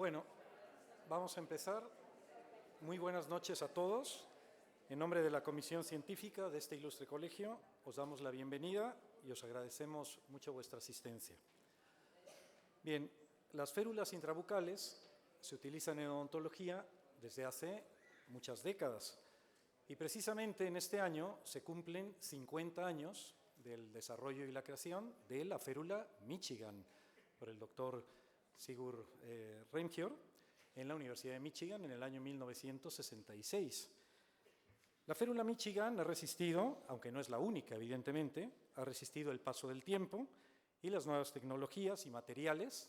Bueno, vamos a empezar. Muy buenas noches a todos. En nombre de la Comisión Científica de este ilustre colegio, os damos la bienvenida y os agradecemos mucho vuestra asistencia. Bien, las férulas intrabucales se utilizan en odontología desde hace muchas décadas y precisamente en este año se cumplen 50 años del desarrollo y la creación de la férula Michigan por el doctor Sigurd Reimtjord en la Universidad de Michigan en el año 1966. La férula Michigan ha resistido, aunque no es la única, evidentemente, ha resistido el paso del tiempo y las nuevas tecnologías y materiales,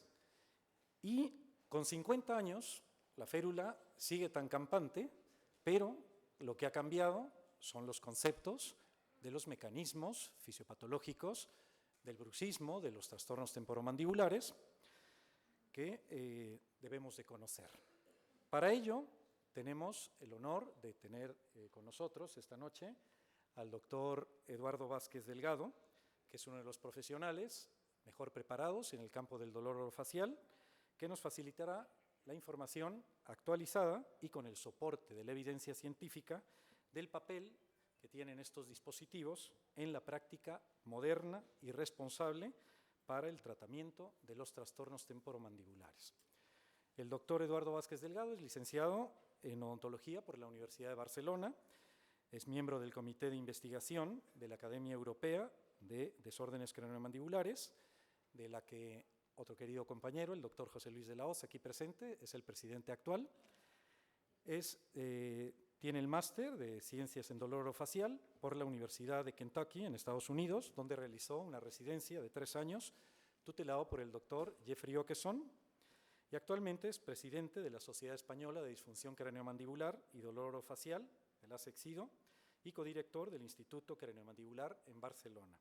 y con 50 años la férula sigue tan campante, pero lo que ha cambiado son los conceptos de los mecanismos fisiopatológicos del bruxismo, de los trastornos temporomandibulares, que debemos de conocer. Para ello, tenemos el honor de tener con nosotros esta noche al doctor Eduardo Vázquez Delgado, que es uno de los profesionales mejor preparados en el campo del dolor orofacial, que nos facilitará la información actualizada y con el soporte de la evidencia científica del papel que tienen estos dispositivos en la práctica moderna y responsable para el tratamiento de los trastornos temporomandibulares. El doctor Eduardo Vázquez Delgado es licenciado en odontología por la Universidad de Barcelona, es miembro del Comité de Investigación de la Academia Europea de Desórdenes Craneomandibulares, de la que otro querido compañero, el doctor José Luis de la Hoz, aquí presente, es el presidente actual. Tiene el máster de Ciencias en Dolor Orofacial por la Universidad de Kentucky, en Estados Unidos, donde realizó una residencia de 3 años, tutelado por el doctor Jeffrey Okeson, y actualmente es presidente de la Sociedad Española de Disfunción Craneomandibular y Dolor Orofacial, de la SEXIDO, y codirector del Instituto Craneomandibular en Barcelona.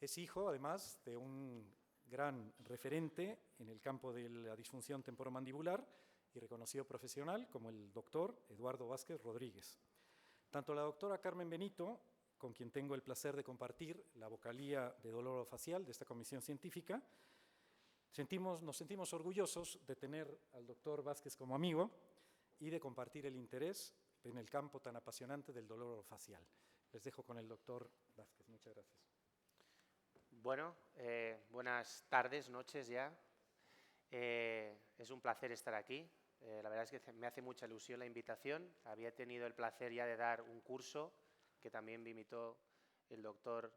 Es hijo, además, de un gran referente en el campo de la disfunción temporomandibular y reconocido profesional como el doctor Eduardo Vázquez Rodríguez. Tanto la doctora Carmen Benito, con quien tengo el placer de compartir la vocalía de dolor orofacial de esta comisión científica, nos sentimos orgullosos de tener al doctor Vázquez como amigo y de compartir el interés en el campo tan apasionante del dolor orofacial. Les dejo con el doctor Vázquez. Muchas gracias. Bueno, buenas tardes, noches ya. Es un placer estar aquí. La verdad es que me hace mucha ilusión la invitación. Había tenido el placer ya de dar un curso que también me invitó el doctor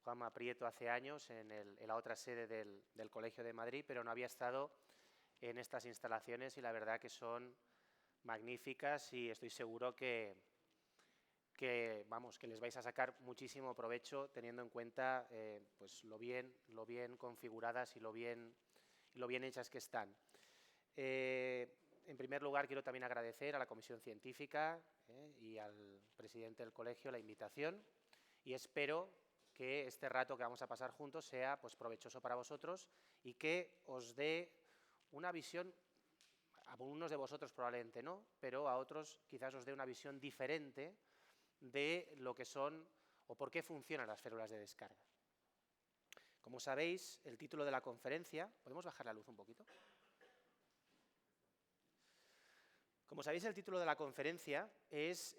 Juanma Prieto hace años en la otra sede del Colegio de Madrid, pero no había estado en estas instalaciones y la verdad que son magníficas y estoy seguro que les vais a sacar muchísimo provecho teniendo en cuenta pues lo bien configuradas y lo bien hechas que están. En primer lugar, quiero también agradecer a la Comisión Científica y al presidente del colegio la invitación y espero que este rato que vamos a pasar juntos sea pues, provechoso para vosotros y que os dé una visión, a unos de vosotros probablemente no, pero a otros quizás os dé una visión diferente de lo que son o por qué funcionan las férulas de descarga. Como sabéis, el título de la conferencia... ¿Podemos bajar la luz un poquito? Como sabéis, el título de la conferencia es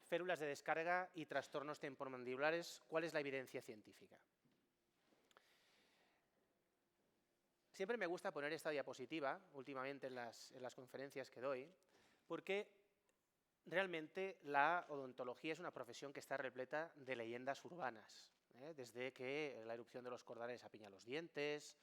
férulas de descarga y trastornos temporomandibulares, ¿cuál es la evidencia científica? Siempre me gusta poner esta diapositiva, últimamente en las conferencias que doy, porque realmente la odontología es una profesión que está repleta de leyendas urbanas, desde que la erupción de los cordales apiña los dientes,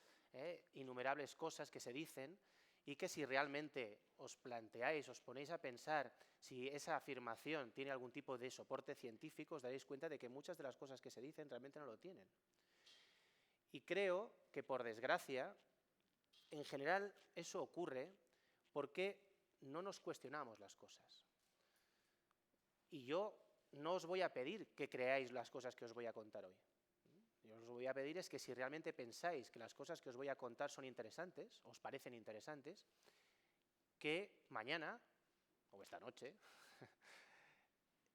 innumerables cosas que se dicen y que si realmente os planteáis, os ponéis a pensar si esa afirmación tiene algún tipo de soporte científico, os daréis cuenta de que muchas de las cosas que se dicen realmente no lo tienen. Y creo que, por desgracia, en general eso ocurre porque no nos cuestionamos las cosas. Y yo no os voy a pedir que creáis las cosas que os voy a contar hoy. Yo os voy a pedir es que si realmente pensáis que las cosas que os voy a contar son interesantes, os parecen interesantes, que mañana, o esta noche,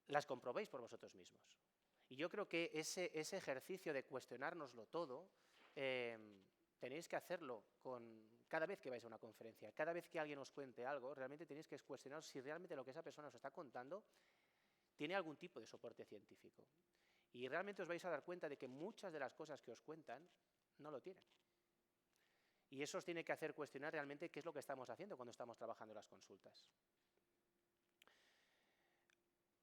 las comprobéis por vosotros mismos. Y yo creo que ese ejercicio de cuestionárnoslo todo, tenéis que hacerlo con cada vez que vais a una conferencia, cada vez que alguien os cuente algo, realmente tenéis que cuestionaros si realmente lo que esa persona os está contando tiene algún tipo de soporte científico. Y realmente os vais a dar cuenta de que muchas de las cosas que os cuentan no lo tienen. Y eso os tiene que hacer cuestionar realmente qué es lo que estamos haciendo cuando estamos trabajando en las consultas.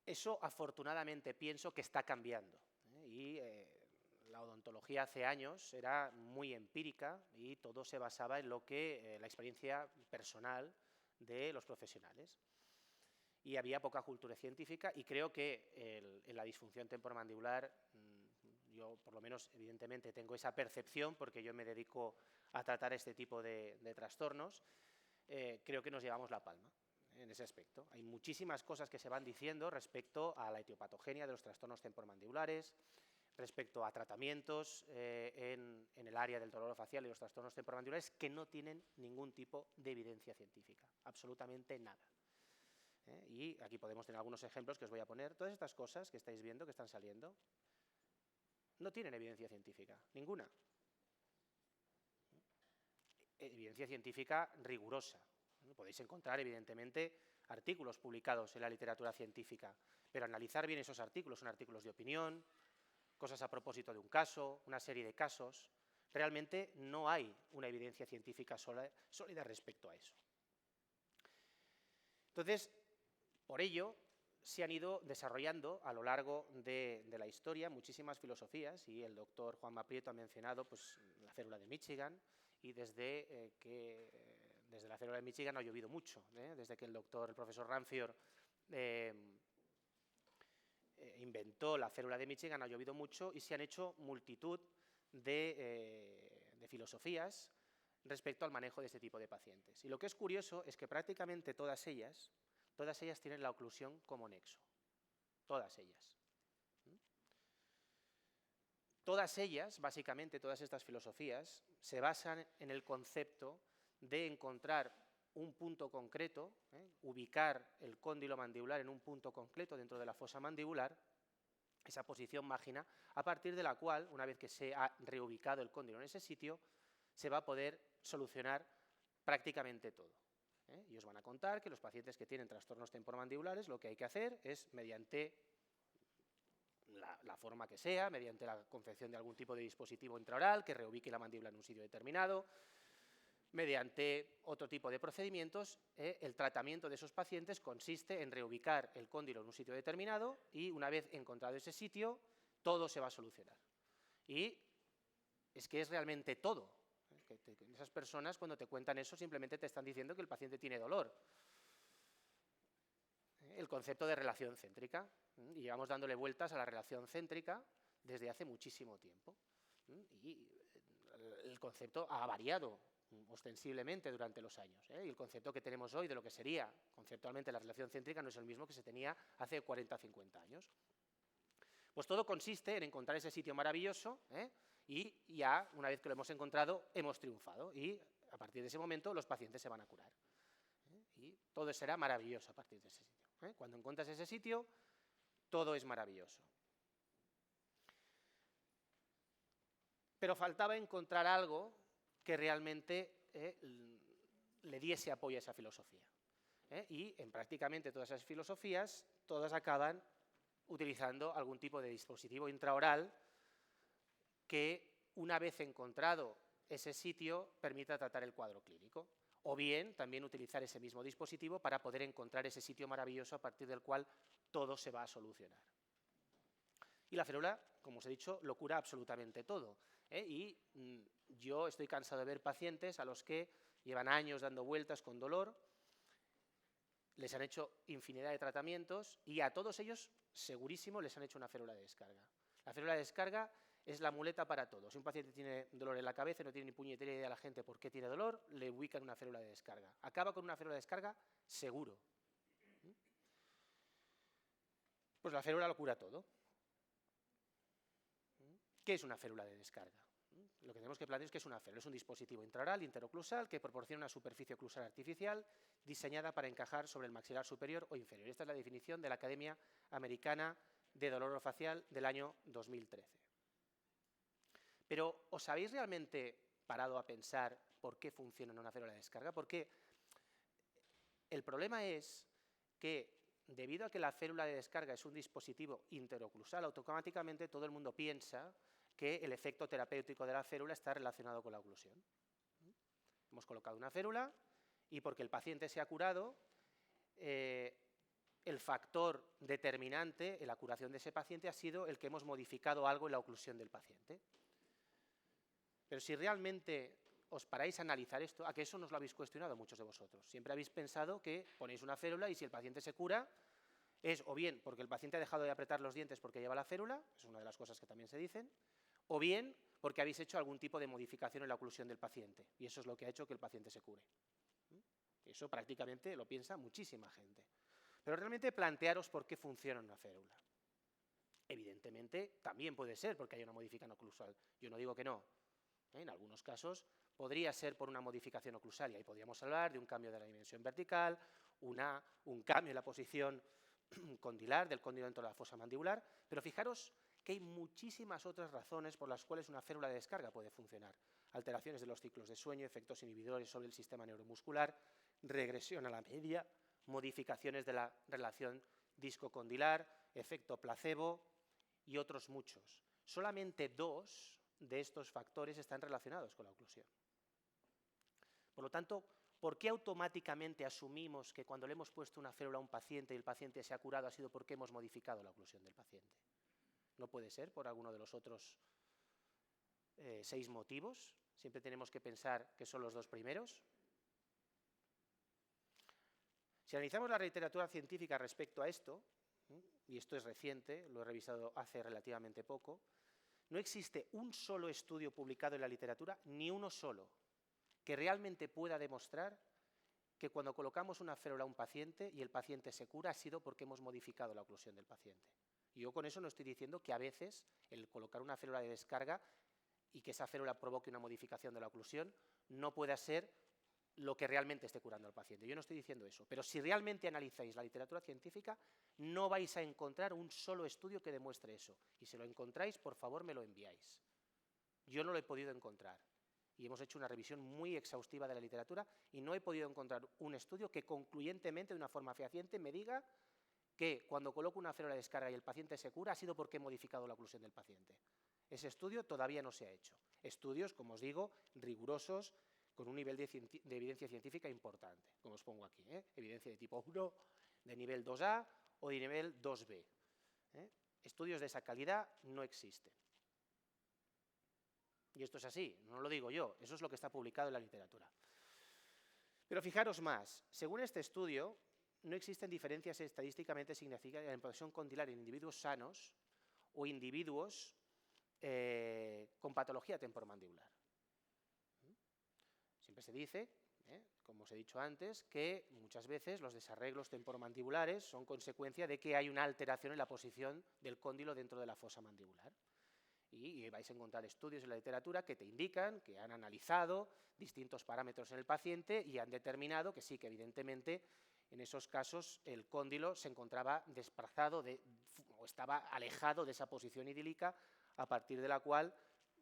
Eso, afortunadamente, pienso que está cambiando. La odontología hace años era muy empírica y todo se basaba en lo que la experiencia personal de los profesionales. Y había poca cultura científica, y creo que en la disfunción temporomandibular, yo por lo menos evidentemente tengo esa percepción porque yo me dedico a tratar este tipo de trastornos, creo que nos llevamos la palma en ese aspecto. Hay muchísimas cosas que se van diciendo respecto a la etiopatogenia de los trastornos temporomandibulares, respecto a tratamientos en el área del dolor facial y los trastornos temporomandibulares que no tienen ningún tipo de evidencia científica, absolutamente nada. Y aquí podemos tener algunos ejemplos que os voy a poner. Todas estas cosas que estáis viendo, que están saliendo, no tienen evidencia científica, ninguna. Evidencia científica rigurosa. Podéis encontrar, evidentemente, artículos publicados en la literatura científica, pero analizar bien esos artículos, son artículos de opinión, cosas a propósito de un caso, una serie de casos. Realmente no hay una evidencia científica sólida respecto a eso. Entonces, por ello, se han ido desarrollando a lo largo de la historia muchísimas filosofías, y el doctor Juanma Prieto ha mencionado pues, la férula de Michigan, y desde la férula de Michigan ha llovido mucho, desde que el profesor Ramfior inventó la férula de Michigan ha llovido mucho, y se han hecho multitud de filosofías respecto al manejo de este tipo de pacientes. Y lo que es curioso es que prácticamente todas ellas tienen la oclusión como nexo. Todas ellas. Todas ellas, básicamente, todas estas filosofías, se basan en el concepto de encontrar un punto concreto, ubicar el cóndilo mandibular en un punto concreto dentro de la fosa mandibular, esa posición mágina, a partir de la cual, una vez que se ha reubicado el cóndilo en ese sitio, se va a poder solucionar prácticamente todo. Y os van a contar que los pacientes que tienen trastornos temporomandibulares lo que hay que hacer es, mediante la forma que sea, mediante la confección de algún tipo de dispositivo intraoral que reubique la mandíbula en un sitio determinado, mediante otro tipo de procedimientos, el tratamiento de esos pacientes consiste en reubicar el cóndilo en un sitio determinado, y una vez encontrado ese sitio, todo se va a solucionar. Y es que es realmente todo. Esas personas, cuando te cuentan eso, simplemente te están diciendo que el paciente tiene dolor. El concepto de relación céntrica. Y llevamos dándole vueltas a la relación céntrica desde hace muchísimo tiempo. Y el concepto ha variado ostensiblemente durante los años. Y el concepto que tenemos hoy de lo que sería conceptualmente la relación céntrica no es el mismo que se tenía hace 40 o 50 años. Pues todo consiste en encontrar ese sitio maravilloso, y ya, una vez que lo hemos encontrado, hemos triunfado, y a partir de ese momento los pacientes se van a curar. Y todo será maravilloso a partir de ese sitio. Cuando encuentras ese sitio, todo es maravilloso. Pero faltaba encontrar algo que realmente le diese apoyo a esa filosofía. Y en prácticamente todas esas filosofías, todas acaban utilizando algún tipo de dispositivo intraoral que, una vez encontrado ese sitio, permita tratar el cuadro clínico. O bien, también utilizar ese mismo dispositivo para poder encontrar ese sitio maravilloso a partir del cual todo se va a solucionar. Y la férula, como os he dicho, lo cura absolutamente todo. Y yo estoy cansado de ver pacientes a los que llevan años dando vueltas con dolor, les han hecho infinidad de tratamientos, y a todos ellos, segurísimo, les han hecho una férula de descarga. La férula de descarga es la muleta para todo. Si un paciente tiene dolor en la cabeza y no tiene ni puñetera idea la gente por qué tiene dolor, le ubican una férula de descarga. Acaba con una férula de descarga seguro. Pues la férula lo cura todo. ¿Qué es una férula de descarga? Lo que tenemos que plantear es que es una férula. Es un dispositivo intraoral interoclusal que proporciona una superficie oclusal artificial diseñada para encajar sobre el maxilar superior o inferior. Esta es la definición de la Academia Americana de Dolor Orofacial del año 2013. Pero, ¿os habéis realmente parado a pensar por qué funciona una férula de descarga, porque el problema es que debido a que la férula de descarga es un dispositivo interoclusal, automáticamente todo el mundo piensa que el efecto terapéutico de la férula está relacionado con la oclusión. Hemos colocado una férula y porque el paciente se ha curado, el factor determinante en la curación de ese paciente ha sido el que hemos modificado algo en la oclusión del paciente. Pero si realmente os paráis a analizar esto, a que eso nos lo habéis cuestionado muchos de vosotros. Siempre habéis pensado que ponéis una férula y si el paciente se cura, es o bien porque el paciente ha dejado de apretar los dientes porque lleva la férula, es una de las cosas que también se dicen, o bien porque habéis hecho algún tipo de modificación en la oclusión del paciente, y eso es lo que ha hecho que el paciente se cure. Eso prácticamente lo piensa muchísima gente. Pero realmente plantearos por qué funciona una férula. Evidentemente, también puede ser porque hay una modificación oclusal. Yo no digo que no. En algunos casos podría ser por una modificación oclusal, y ahí podríamos hablar de un cambio de la dimensión vertical, un cambio en la posición condilar, del cóndilo dentro de la fosa mandibular, pero fijaros que hay muchísimas otras razones por las cuales una férula de descarga puede funcionar. Alteraciones de los ciclos de sueño, efectos inhibidores sobre el sistema neuromuscular, regresión a la media, modificaciones de la relación disco-condilar, efecto placebo y otros muchos. Solamente 2 de estos factores están relacionados con la oclusión. Por lo tanto, ¿por qué automáticamente asumimos que cuando le hemos puesto una férula a un paciente y el paciente se ha curado ha sido porque hemos modificado la oclusión del paciente? ¿No puede ser por alguno de los otros 6 motivos? Siempre tenemos que pensar que son los 2 primeros. Si analizamos la literatura científica respecto a esto, y esto es reciente, lo he revisado hace relativamente poco, no existe un solo estudio publicado en la literatura, ni uno solo, que realmente pueda demostrar que cuando colocamos una férula a un paciente y el paciente se cura ha sido porque hemos modificado la oclusión del paciente. Y yo con eso no estoy diciendo que a veces el colocar una férula de descarga y que esa férula provoque una modificación de la oclusión no pueda ser lo que realmente esté curando al paciente. Yo no estoy diciendo eso, pero si realmente analizáis la literatura científica, no vais a encontrar un solo estudio que demuestre eso. Y si lo encontráis, por favor, me lo enviáis. Yo no lo he podido encontrar. Y hemos hecho una revisión muy exhaustiva de la literatura y no he podido encontrar un estudio que concluyentemente, de una forma fehaciente, me diga que cuando coloco una férula de descarga y el paciente se cura ha sido porque he modificado la oclusión del paciente. Ese estudio todavía no se ha hecho. Estudios, como os digo, rigurosos, con un nivel de evidencia científica importante, como os pongo aquí, evidencia de tipo 1, de nivel 2A o de nivel 2B. Estudios de esa calidad no existen. Y esto es así, no lo digo yo, eso es lo que está publicado en la literatura. Pero fijaros más, según este estudio, no existen diferencias estadísticamente significativas en la imposición condilar en individuos sanos o individuos con patología temporomandibular. Siempre se dice, como os he dicho antes, que muchas veces los desarreglos temporomandibulares son consecuencia de que hay una alteración en la posición del cóndilo dentro de la fosa mandibular. Y vais a encontrar estudios en la literatura que te indican que han analizado distintos parámetros en el paciente y han determinado que sí, que evidentemente en esos casos el cóndilo se encontraba desplazado o estaba alejado de esa posición idílica, a partir de la cual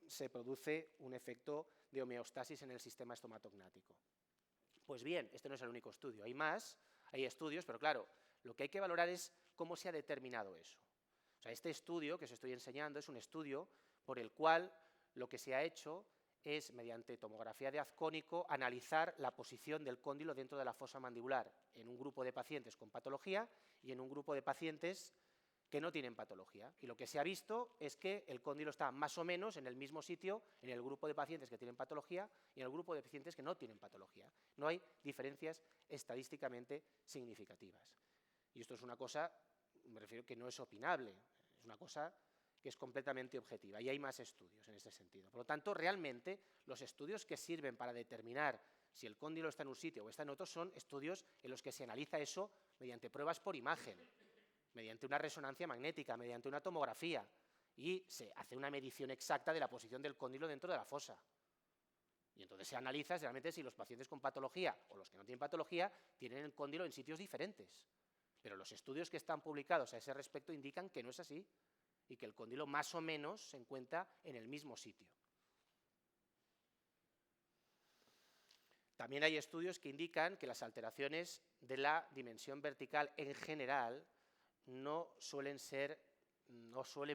se produce un efecto de homeostasis en el sistema estomatognático. Pues bien, este no es el único estudio, hay más, hay estudios, pero claro, lo que hay que valorar es cómo se ha determinado eso. O sea, este estudio que os estoy enseñando es un estudio por el cual lo que se ha hecho es, mediante tomografía de haz cónico, analizar la posición del cóndilo dentro de la fosa mandibular en un grupo de pacientes con patología y en un grupo de pacientes que no tienen patología. Y lo que se ha visto es que el cóndilo está más o menos en el mismo sitio en el grupo de pacientes que tienen patología y en el grupo de pacientes que no tienen patología. No hay diferencias estadísticamente significativas. Y esto es una cosa, me refiero, que no es opinable, es una cosa que es completamente objetiva y hay más estudios en ese sentido. Por lo tanto, realmente los estudios que sirven para determinar si el cóndilo está en un sitio o está en otro son estudios en los que se analiza eso mediante pruebas por imagen, mediante una resonancia magnética, mediante una tomografía y se hace una medición exacta de la posición del cóndilo dentro de la fosa. Y entonces se analiza realmente si los pacientes con patología o los que no tienen patología tienen el cóndilo en sitios diferentes. Pero los estudios que están publicados a ese respecto indican que no es así y que el cóndilo más o menos se encuentra en el mismo sitio. También hay estudios que indican que las alteraciones de la dimensión vertical en general no suelen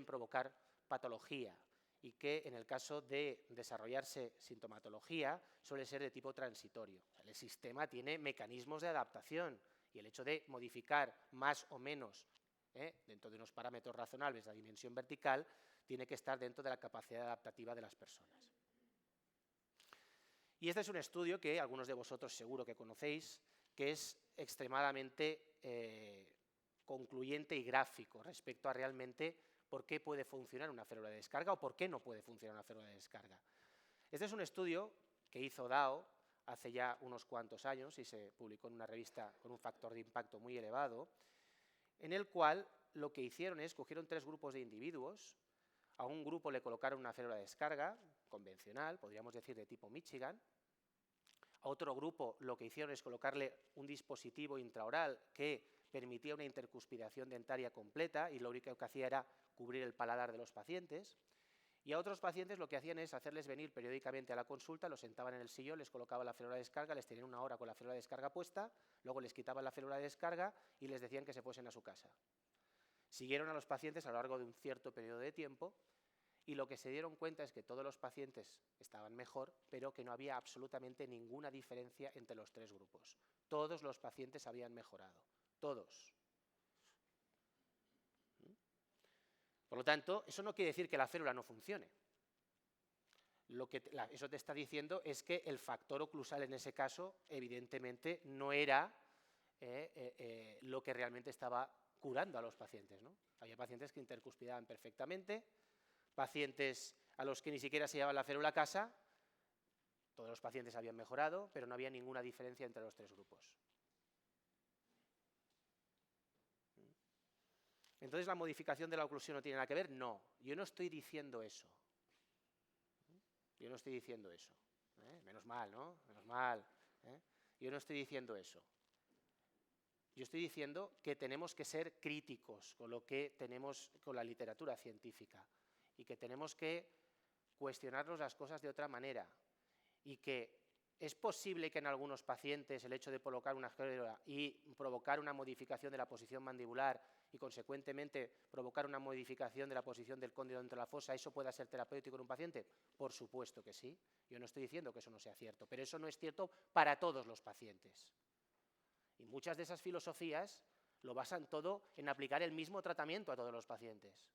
provocar patología y que en el caso de desarrollarse sintomatología suele ser de tipo transitorio. El sistema tiene mecanismos de adaptación y el hecho de modificar más o menos dentro de unos parámetros razonables la dimensión vertical tiene que estar dentro de la capacidad adaptativa de las personas. Y este es un estudio que algunos de vosotros seguro que conocéis, que es extremadamente concluyente y gráfico respecto a realmente por qué puede funcionar una férula de descarga o por qué no puede funcionar una férula de descarga. Este es un estudio que hizo Dao hace ya unos cuantos años y se publicó en una revista con un factor de impacto muy elevado, en el cual lo que hicieron es cogieron 3 grupos de individuos. A un grupo le colocaron una férula de descarga convencional, podríamos decir de tipo Michigan. A otro grupo lo que hicieron es colocarle un dispositivo intraoral que permitía una intercuspidación dentaria completa y lo único que hacía era cubrir el paladar de los pacientes. Y a otros pacientes lo que hacían es hacerles venir periódicamente a la consulta, los sentaban en el sillón, les colocaban la férula de descarga, les tenían 1 hora con la férula de descarga puesta, luego les quitaban la férula de descarga y les decían que se fuesen a su casa. Siguieron a los pacientes a lo largo de un cierto periodo de tiempo y lo que se dieron cuenta es que todos los pacientes estaban mejor, pero que no había absolutamente ninguna diferencia entre los 3 grupos. Todos los pacientes habían mejorado, todos. Por lo tanto, eso no quiere decir que la férula no funcione. Lo que eso te está diciendo es que el factor oclusal en ese caso, evidentemente, no era lo que realmente estaba curando a los pacientes, ¿no? Había pacientes que intercuspidaban perfectamente, pacientes a los que ni siquiera se llevaban la férula a casa, todos los pacientes habían mejorado, pero no había ninguna diferencia entre los 3 grupos. Entonces, ¿la modificación de la oclusión no tiene nada que ver? No, yo no estoy diciendo eso. Yo no estoy diciendo eso. Menos mal, ¿no? Menos mal. Yo no estoy diciendo eso. Yo estoy diciendo que tenemos que ser críticos con lo que tenemos con la literatura científica y que tenemos que cuestionarnos las cosas de otra manera y que es posible que en algunos pacientes el hecho de colocar una férula y provocar una modificación de la posición mandibular y consecuentemente provocar una modificación de la posición del cóndilo dentro de la fosa, ¿eso pueda ser terapéutico en un paciente? Por supuesto que sí. Yo no estoy diciendo que eso no sea cierto, pero eso no es cierto para todos los pacientes. Y muchas de esas filosofías lo basan todo en aplicar el mismo tratamiento a todos los pacientes.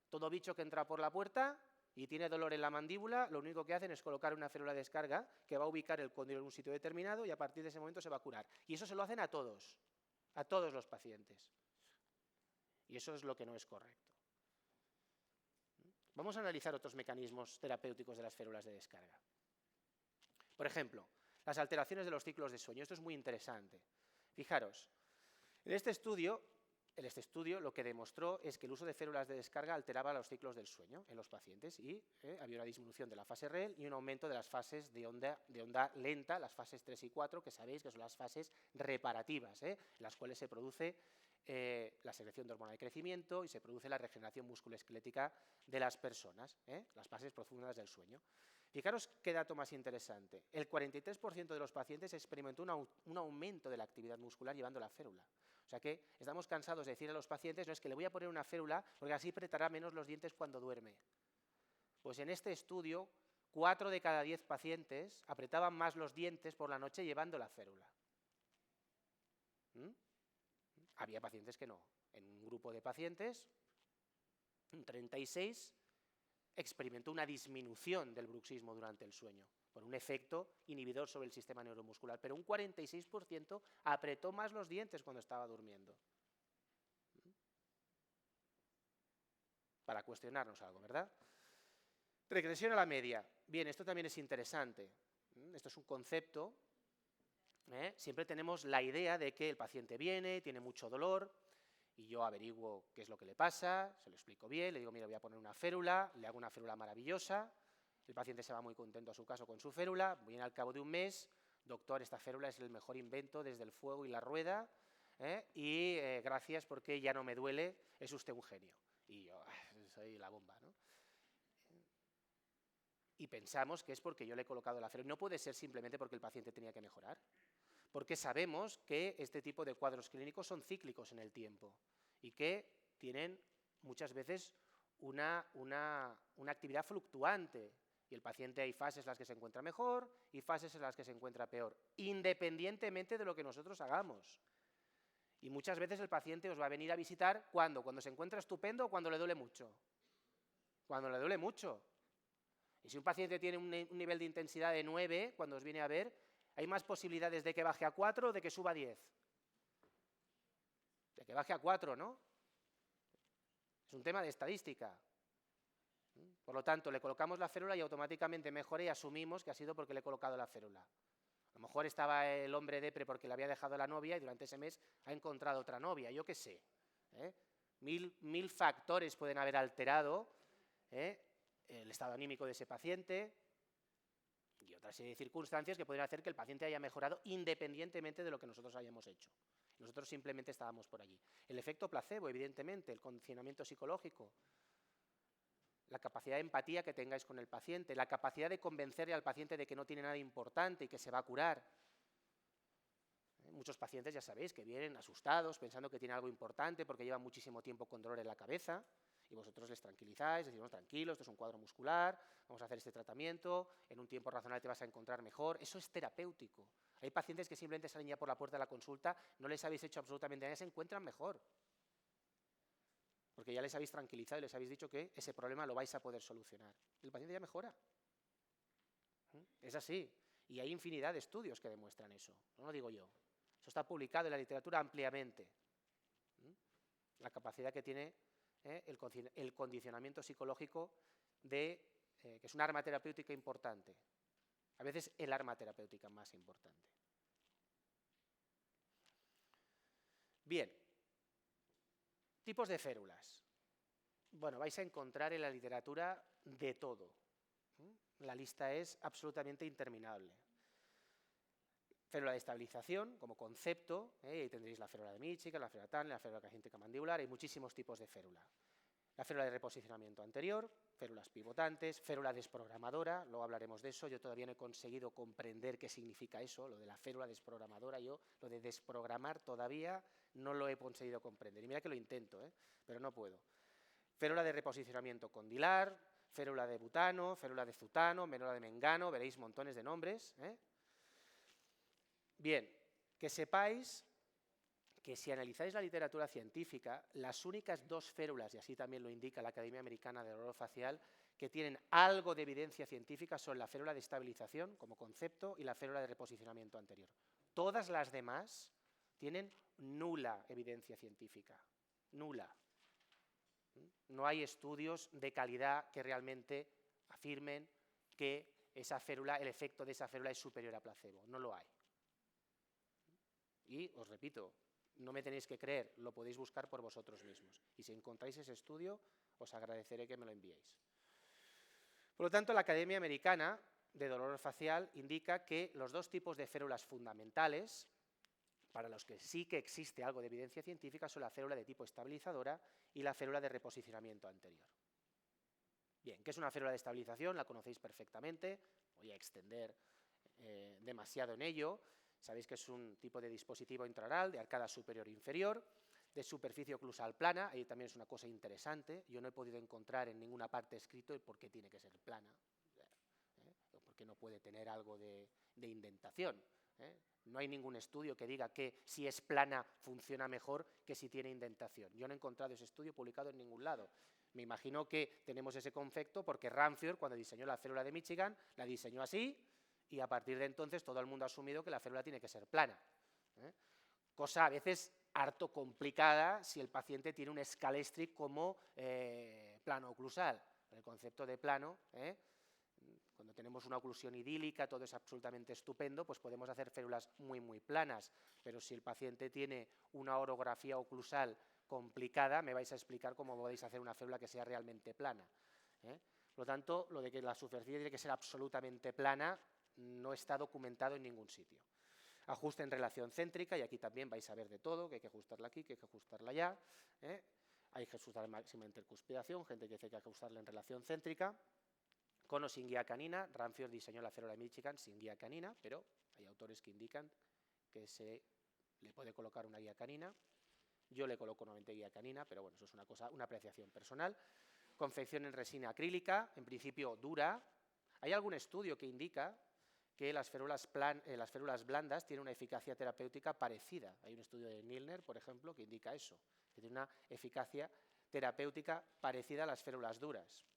Todo bicho que entra por la puerta y tiene dolor en la mandíbula, lo único que hacen es colocar una férula de descarga que va a ubicar el cóndilo en un sitio determinado y a partir de ese momento se va a curar. Y eso se lo hacen a todos los pacientes. Y eso es lo que no es correcto. Vamos a analizar otros mecanismos terapéuticos de las férulas de descarga. Por ejemplo, las alteraciones de los ciclos de sueño. Esto es muy interesante. Fijaros, en este estudio lo que demostró es que el uso de férulas de descarga alteraba los ciclos del sueño en los pacientes y había una disminución de la fase REM y un aumento de las fases de onda lenta, las fases 3 y 4, que sabéis que son las fases reparativas, en las cuales se produce la secreción de hormona de crecimiento y se produce la regeneración musculoesquelética de las personas, las fases profundas del sueño. Fijaros qué dato más interesante. El 43% de los pacientes experimentó un aumento de la actividad muscular llevando la férula. O sea que estamos cansados de decir a los pacientes, no es que le voy a poner una férula porque así apretará menos los dientes cuando duerme. Pues en este estudio, 4 de cada 10 pacientes apretaban más los dientes por la noche llevando la férula. Había pacientes que no. En un grupo de pacientes, un 36 experimentó una disminución del bruxismo durante el sueño, por un efecto inhibidor sobre el sistema neuromuscular, pero un 46% apretó más los dientes cuando estaba durmiendo. Para cuestionarnos algo, ¿verdad? Regresión a la media. Bien, esto también es interesante. Esto es un concepto. Siempre tenemos la idea de que el paciente viene, tiene mucho dolor, y yo averiguo qué es lo que le pasa, se lo explico bien, le digo, mira, voy a poner una férula, le hago una férula maravillosa, el paciente se va muy contento a su casa con su férula, viene al cabo de un mes, doctor, esta férula es el mejor invento desde el fuego y la rueda, y gracias porque ya no me duele, es usted un genio. Y yo soy la bomba, ¿no? y pensamos que es porque yo le he colocado la férula. No puede ser simplemente porque el paciente tenía que mejorar, porque sabemos que este tipo de cuadros clínicos son cíclicos en el tiempo y que tienen muchas veces una actividad fluctuante, y el paciente hay fases en las que se encuentra mejor y fases en las que se encuentra peor, independientemente de lo que nosotros hagamos. Y muchas veces el paciente os va a venir a visitar ¿cuándo? Cuando se encuentra estupendo o cuando le duele mucho. Cuando le duele mucho. Y si un paciente tiene un nivel de intensidad de 9, cuando os viene a ver, hay más posibilidades de que baje a 4 o de que suba a 10. De que baje a 4, ¿no? Es un tema de estadística. Por lo tanto, le colocamos la férula y automáticamente mejora y asumimos que ha sido porque le he colocado la férula. A lo mejor estaba el hombre depre porque le había dejado la novia y durante ese mes ha encontrado otra novia, yo qué sé. Mil factores pueden haber alterado el estado anímico de ese paciente y otra serie de circunstancias que pueden hacer que el paciente haya mejorado independientemente de lo que nosotros hayamos hecho. Nosotros simplemente estábamos por allí. El efecto placebo, evidentemente, el condicionamiento psicológico, la capacidad de empatía que tengáis con el paciente, la capacidad de convencerle al paciente de que no tiene nada importante y que se va a curar. Muchos pacientes, ya sabéis, que vienen asustados, pensando que tiene algo importante porque llevan muchísimo tiempo con dolor en la cabeza, y vosotros les tranquilizáis, decís, no, tranquilo, esto es un cuadro muscular, vamos a hacer este tratamiento, en un tiempo razonable te vas a encontrar mejor. Eso es terapéutico. Hay pacientes que simplemente salen ya por la puerta de la consulta, no les habéis hecho absolutamente nada, se encuentran mejor. Porque ya les habéis tranquilizado y les habéis dicho que ese problema lo vais a poder solucionar. El paciente ya mejora. Es así. Y hay infinidad de estudios que demuestran eso. No lo digo yo. Eso está publicado en la literatura ampliamente. La capacidad que tiene el condicionamiento psicológico que es un arma terapéutica importante. A veces el arma terapéutica más importante. Bien. Tipos de férulas. Bueno, vais a encontrar en la literatura de todo. La lista es absolutamente interminable. Férula de estabilización como concepto, ahí tendréis la férula de Michigan, la férula Tanner, la férula cagíntica mandibular, hay muchísimos tipos de férula. La férula de reposicionamiento anterior, férulas pivotantes, férula desprogramadora, luego hablaremos de eso. Yo todavía no he conseguido comprender qué significa eso, lo de la férula desprogramadora. Yo lo de desprogramar todavía no lo he conseguido comprender. Y mira que lo intento, pero no puedo. Férula de reposicionamiento condilar, férula de butano, férula de zutano, férula de mengano, veréis montones de nombres. Bien, que sepáis que si analizáis la literatura científica, las únicas dos férulas, y así también lo indica la Academia Americana de Dolor Facial, que tienen algo de evidencia científica son la férula de estabilización como concepto y la férula de reposicionamiento anterior. Todas las demás tienen nula evidencia científica, nula. No hay estudios de calidad que realmente afirmen que esa férula, el efecto de esa férula es superior a placebo, no lo hay. Y os repito, no me tenéis que creer, lo podéis buscar por vosotros mismos. Y si encontráis ese estudio, os agradeceré que me lo enviéis. Por lo tanto, la Academia Americana de Dolor Facial indica que los dos tipos de férulas fundamentales, para los que sí que existe algo de evidencia científica, son la férula de tipo estabilizadora y la férula de reposicionamiento anterior. Bien, ¿qué es una férula de estabilización? La conocéis perfectamente, voy a extender demasiado en ello. Sabéis que es un tipo de dispositivo intraoral de arcada superior e inferior, de superficie oclusal plana. Ahí también es una cosa interesante. Yo no he podido encontrar en ninguna parte escrito el por qué tiene que ser plana, o por qué no puede tener algo de indentación. No hay ningún estudio que diga que si es plana funciona mejor que si tiene indentación. Yo no he encontrado ese estudio publicado en ningún lado. Me imagino que tenemos ese concepto porque Ramphur, cuando diseñó la férula de Michigan, la diseñó así, y a partir de entonces todo el mundo ha asumido que la férula tiene que ser plana. Cosa a veces harto complicada si el paciente tiene un scalextric como plano oclusal. El concepto de plano, cuando tenemos una oclusión idílica, todo es absolutamente estupendo, pues podemos hacer férulas muy, muy planas. Pero si el paciente tiene una orografía oclusal complicada, me vais a explicar cómo podéis hacer una férula que sea realmente plana. Por lo tanto, lo de que la superficie tiene que ser absolutamente plana no está documentado en ningún sitio. Ajuste en relación céntrica, y aquí también vais a ver de todo, que hay que ajustarla aquí, que hay que ajustarla allá. Hay que ajustar la máxima intercuspidación, gente que dice que hay que ajustarla en relación céntrica. con o sin guía canina. Ramfield diseñó la férula de Michigan sin guía canina, pero hay autores que indican que se le puede colocar una guía canina. Yo le coloco nuevamente guía canina, pero bueno, eso es una apreciación personal. Confección en resina acrílica, en principio dura. Hay algún estudio que indica que las férulas blandas tienen una eficacia terapéutica parecida. Hay un estudio de Milner, por ejemplo, que indica eso, que tiene una eficacia terapéutica parecida a las férulas duras.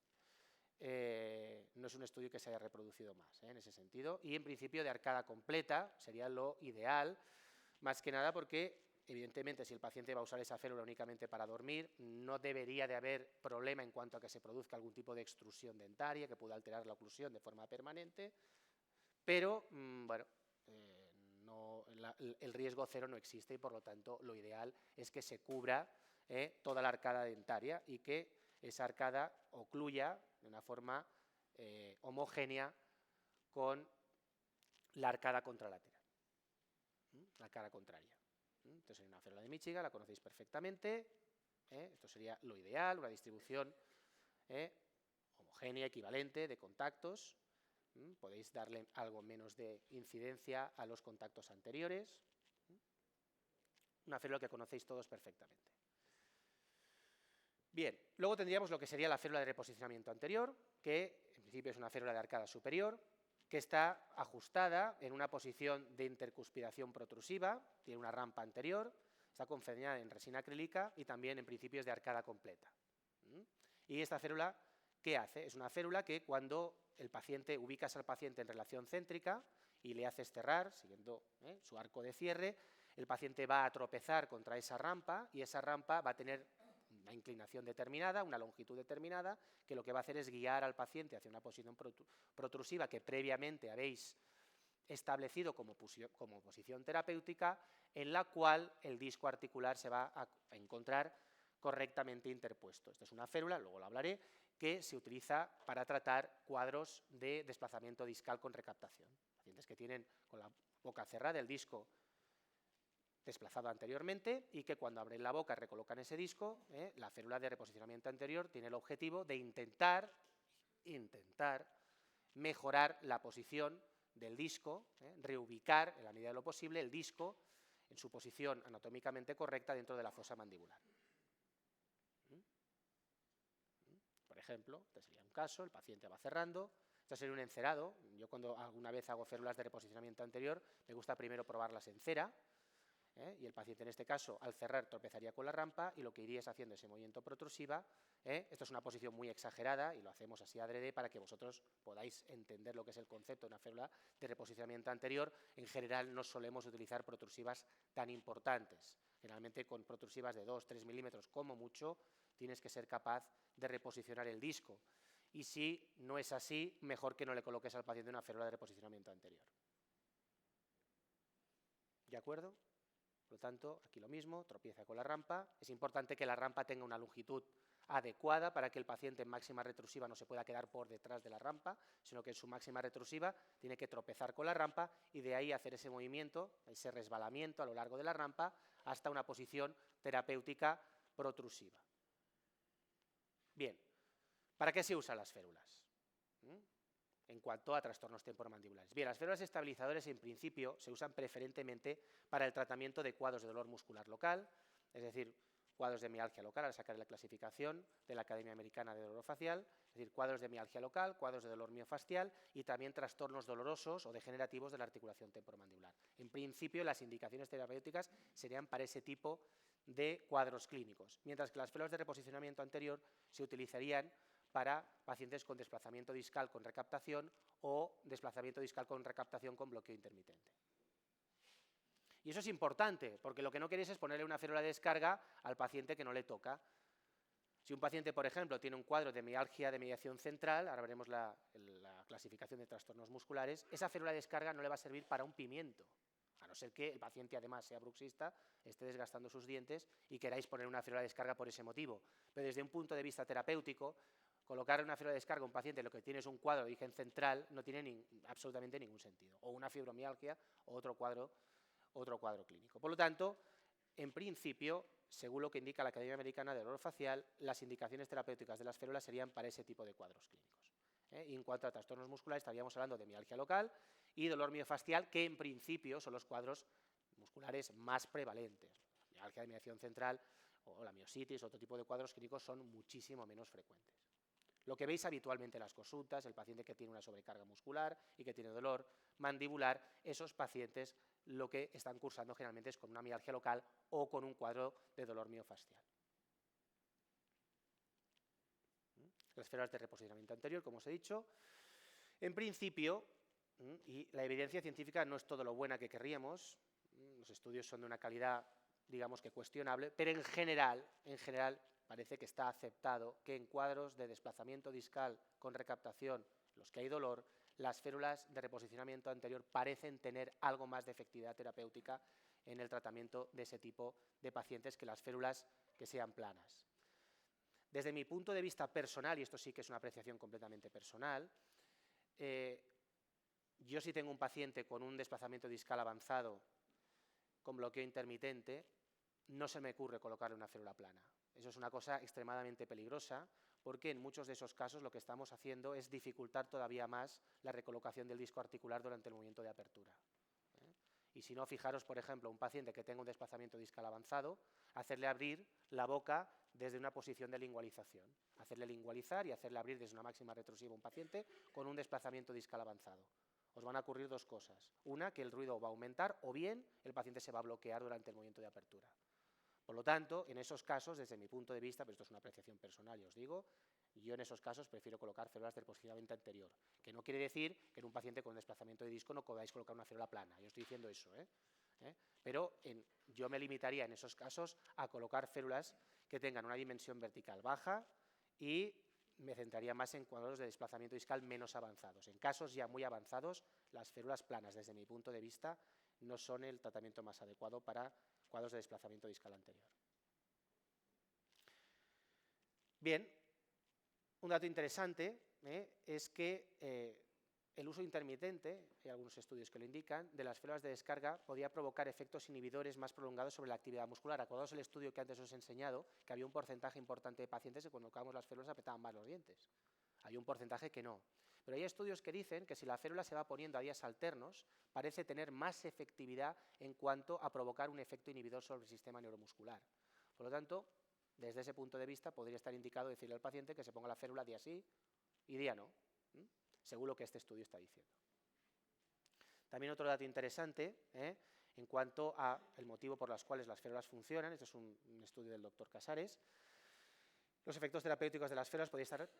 No es un estudio que se haya reproducido más, en ese sentido. Y en principio de arcada completa sería lo ideal, más que nada porque, evidentemente, si el paciente va a usar esa férula únicamente para dormir, no debería de haber problema en cuanto a que se produzca algún tipo de extrusión dentaria que pueda alterar la oclusión de forma permanente, pero, bueno, el riesgo cero no existe y, por lo tanto, lo ideal es que se cubra toda la arcada dentaria y que esa arcada ocluya de una forma homogénea con la arcada contralateral, la cara contraria. Entonces, sería una férula de Michigan, la conocéis perfectamente. Esto sería lo ideal, una distribución homogénea, equivalente de contactos. Podéis darle algo menos de incidencia a los contactos anteriores. Una férula que conocéis todos perfectamente. Bien, luego tendríamos lo que sería la férula de reposicionamiento anterior, que en principio es una férula de arcada superior, que está ajustada en una posición de intercuspidación protrusiva, tiene una rampa anterior, está confeccionada en resina acrílica y también en principio es de arcada completa. Y esta férula, ¿qué hace? Es una férula que cuando ubicas al paciente en relación céntrica y le haces cerrar, siguiendo su arco de cierre, el paciente va a tropezar contra esa rampa y esa rampa va a tener una inclinación determinada, una longitud determinada, que lo que va a hacer es guiar al paciente hacia una posición protrusiva que previamente habéis establecido como posición terapéutica, en la cual el disco articular se va a encontrar correctamente interpuesto. Esta es una férula, luego lo hablaré, que se utiliza para tratar cuadros de desplazamiento discal con recaptación. Pacientes que tienen con la boca cerrada el disco desplazado anteriormente y que cuando abren la boca recolocan ese disco, la férula de reposicionamiento anterior tiene el objetivo de intentar mejorar la posición del disco, reubicar en la medida de lo posible el disco en su posición anatómicamente correcta dentro de la fosa mandibular. Por ejemplo, este sería un caso, el paciente va cerrando, este sería un encerado. Yo cuando alguna vez hago férulas de reposicionamiento anterior me gusta primero probarlas en cera, y el paciente en este caso al cerrar tropezaría con la rampa y lo que iría es haciendo ese movimiento protrusiva. Esto es una posición muy exagerada y lo hacemos así adrede para que vosotros podáis entender lo que es el concepto de una férula de reposicionamiento anterior. En general no solemos utilizar protrusivas tan importantes. Generalmente con protrusivas de 2-3 milímetros como mucho tienes que ser capaz de reposicionar el disco. Y si no es así, mejor que no le coloques al paciente una férula de reposicionamiento anterior. ¿De acuerdo? Por lo tanto, aquí lo mismo, tropieza con la rampa. Es importante que la rampa tenga una longitud adecuada para que el paciente en máxima retrusiva no se pueda quedar por detrás de la rampa, sino que en su máxima retrusiva tiene que tropezar con la rampa y de ahí hacer ese movimiento, ese resbalamiento a lo largo de la rampa hasta una posición terapéutica protrusiva. Bien, ¿para qué se usan las férulas? En cuanto a trastornos temporomandibulares. Bien, las férulas estabilizadoras en principio se usan preferentemente para el tratamiento de cuadros de dolor muscular local, es decir, cuadros de mialgia local, al sacar la clasificación de la Academia Americana de Dolor Facial, es decir, cuadros de mialgia local, cuadros de dolor miofascial y también trastornos dolorosos o degenerativos de la articulación temporomandibular. En principio, las indicaciones terapéuticas serían para ese tipo de cuadros clínicos, mientras que las férulas de reposicionamiento anterior se utilizarían para pacientes con desplazamiento discal con recaptación o desplazamiento discal con recaptación con bloqueo intermitente. Y eso es importante, porque lo que no queréis es ponerle una férula de descarga al paciente que no le toca. Si un paciente, por ejemplo, tiene un cuadro de mialgia de mediación central, ahora veremos la clasificación de trastornos musculares, esa férula de descarga no le va a servir para un pimiento, a no ser que el paciente además sea bruxista, esté desgastando sus dientes y queráis poner una férula de descarga por ese motivo. Pero desde un punto de vista terapéutico, colocar una férula de descarga a un paciente lo que tiene es un cuadro de origen central no tiene absolutamente ningún sentido, o una fibromialgia o otro cuadro clínico. Por lo tanto, en principio, según lo que indica la Academia Americana de Dolor Facial, las indicaciones terapéuticas de las férulas serían para ese tipo de cuadros clínicos. Y en cuanto a trastornos musculares, estaríamos hablando de mialgia local y dolor miofascial, que en principio son los cuadros musculares más prevalentes. La mialgia de mediación central o la miositis, otro tipo de cuadros clínicos son muchísimo menos frecuentes. Lo que veis habitualmente en las consultas, el paciente que tiene una sobrecarga muscular y que tiene dolor mandibular, esos pacientes lo que están cursando generalmente es con una mialgia local o con un cuadro de dolor miofascial. Las férulas de reposicionamiento anterior, como os he dicho, en principio, y la evidencia científica no es todo lo buena que querríamos, los estudios son de una calidad, digamos que cuestionable, pero en general parece que está aceptado que en cuadros de desplazamiento discal con recaptación, los que hay dolor, las férulas de reposicionamiento anterior parecen tener algo más de efectividad terapéutica en el tratamiento de ese tipo de pacientes que las férulas que sean planas. Desde mi punto de vista personal, y esto sí que es una apreciación completamente personal, yo si tengo un paciente con un desplazamiento discal avanzado con bloqueo intermitente, no se me ocurre colocarle una férula plana. Eso es una cosa extremadamente peligrosa porque en muchos de esos casos lo que estamos haciendo es dificultar todavía más la recolocación del disco articular durante el movimiento de apertura. Y si no, fijaros, por ejemplo, un paciente que tenga un desplazamiento discal avanzado, hacerle abrir la boca desde una posición de lingualización, hacerle lingualizar y hacerle abrir desde una máxima retrosiva a un paciente con un desplazamiento discal avanzado. Os van a ocurrir dos cosas. Una, que el ruido va a aumentar o bien el paciente se va a bloquear durante el movimiento de apertura. Por lo tanto, en esos casos, desde mi punto de vista, pero esto es una apreciación personal, y os digo, yo en esos casos prefiero colocar férulas de reposicionamiento anterior, que no quiere decir que en un paciente con desplazamiento de disco no podáis colocar una férula plana, yo estoy diciendo eso, pero yo me limitaría en esos casos a colocar férulas que tengan una dimensión vertical baja y me centraría más en cuadros de desplazamiento discal menos avanzados. En casos ya muy avanzados, las férulas planas, desde mi punto de vista, no son el tratamiento más adecuado para cuadros de desplazamiento discal anterior. Bien, un dato interesante es que el uso intermitente, hay algunos estudios que lo indican, de las férulas de descarga podía provocar efectos inhibidores más prolongados sobre la actividad muscular. Acordaos el estudio que antes os he enseñado, que había un porcentaje importante de pacientes que cuando colocábamos las férulas apretaban más los dientes. Hay un porcentaje que no. Pero hay estudios que dicen que si la férula se va poniendo a días alternos, parece tener más efectividad en cuanto a provocar un efecto inhibidor sobre el sistema neuromuscular. Por lo tanto, desde ese punto de vista, podría estar indicado decirle al paciente que se ponga la férula día sí y día no, según lo que este estudio está diciendo. También otro dato interesante, en cuanto al motivo por los cuales las férulas funcionan, este es un estudio del doctor Casares. Los efectos terapéuticos de las férulas podrían estar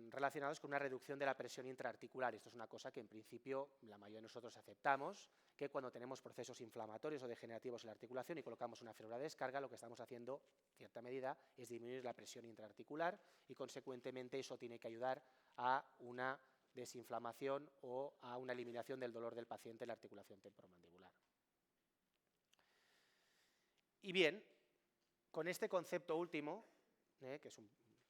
relacionados con una reducción de la presión intraarticular. Esto es una cosa que en principio la mayoría de nosotros aceptamos, que cuando tenemos procesos inflamatorios o degenerativos en la articulación y colocamos una férula de descarga, lo que estamos haciendo, en cierta medida, es disminuir la presión intraarticular y consecuentemente eso tiene que ayudar a una desinflamación o a una eliminación del dolor del paciente en la articulación temporomandibular. Y bien, con este concepto último, que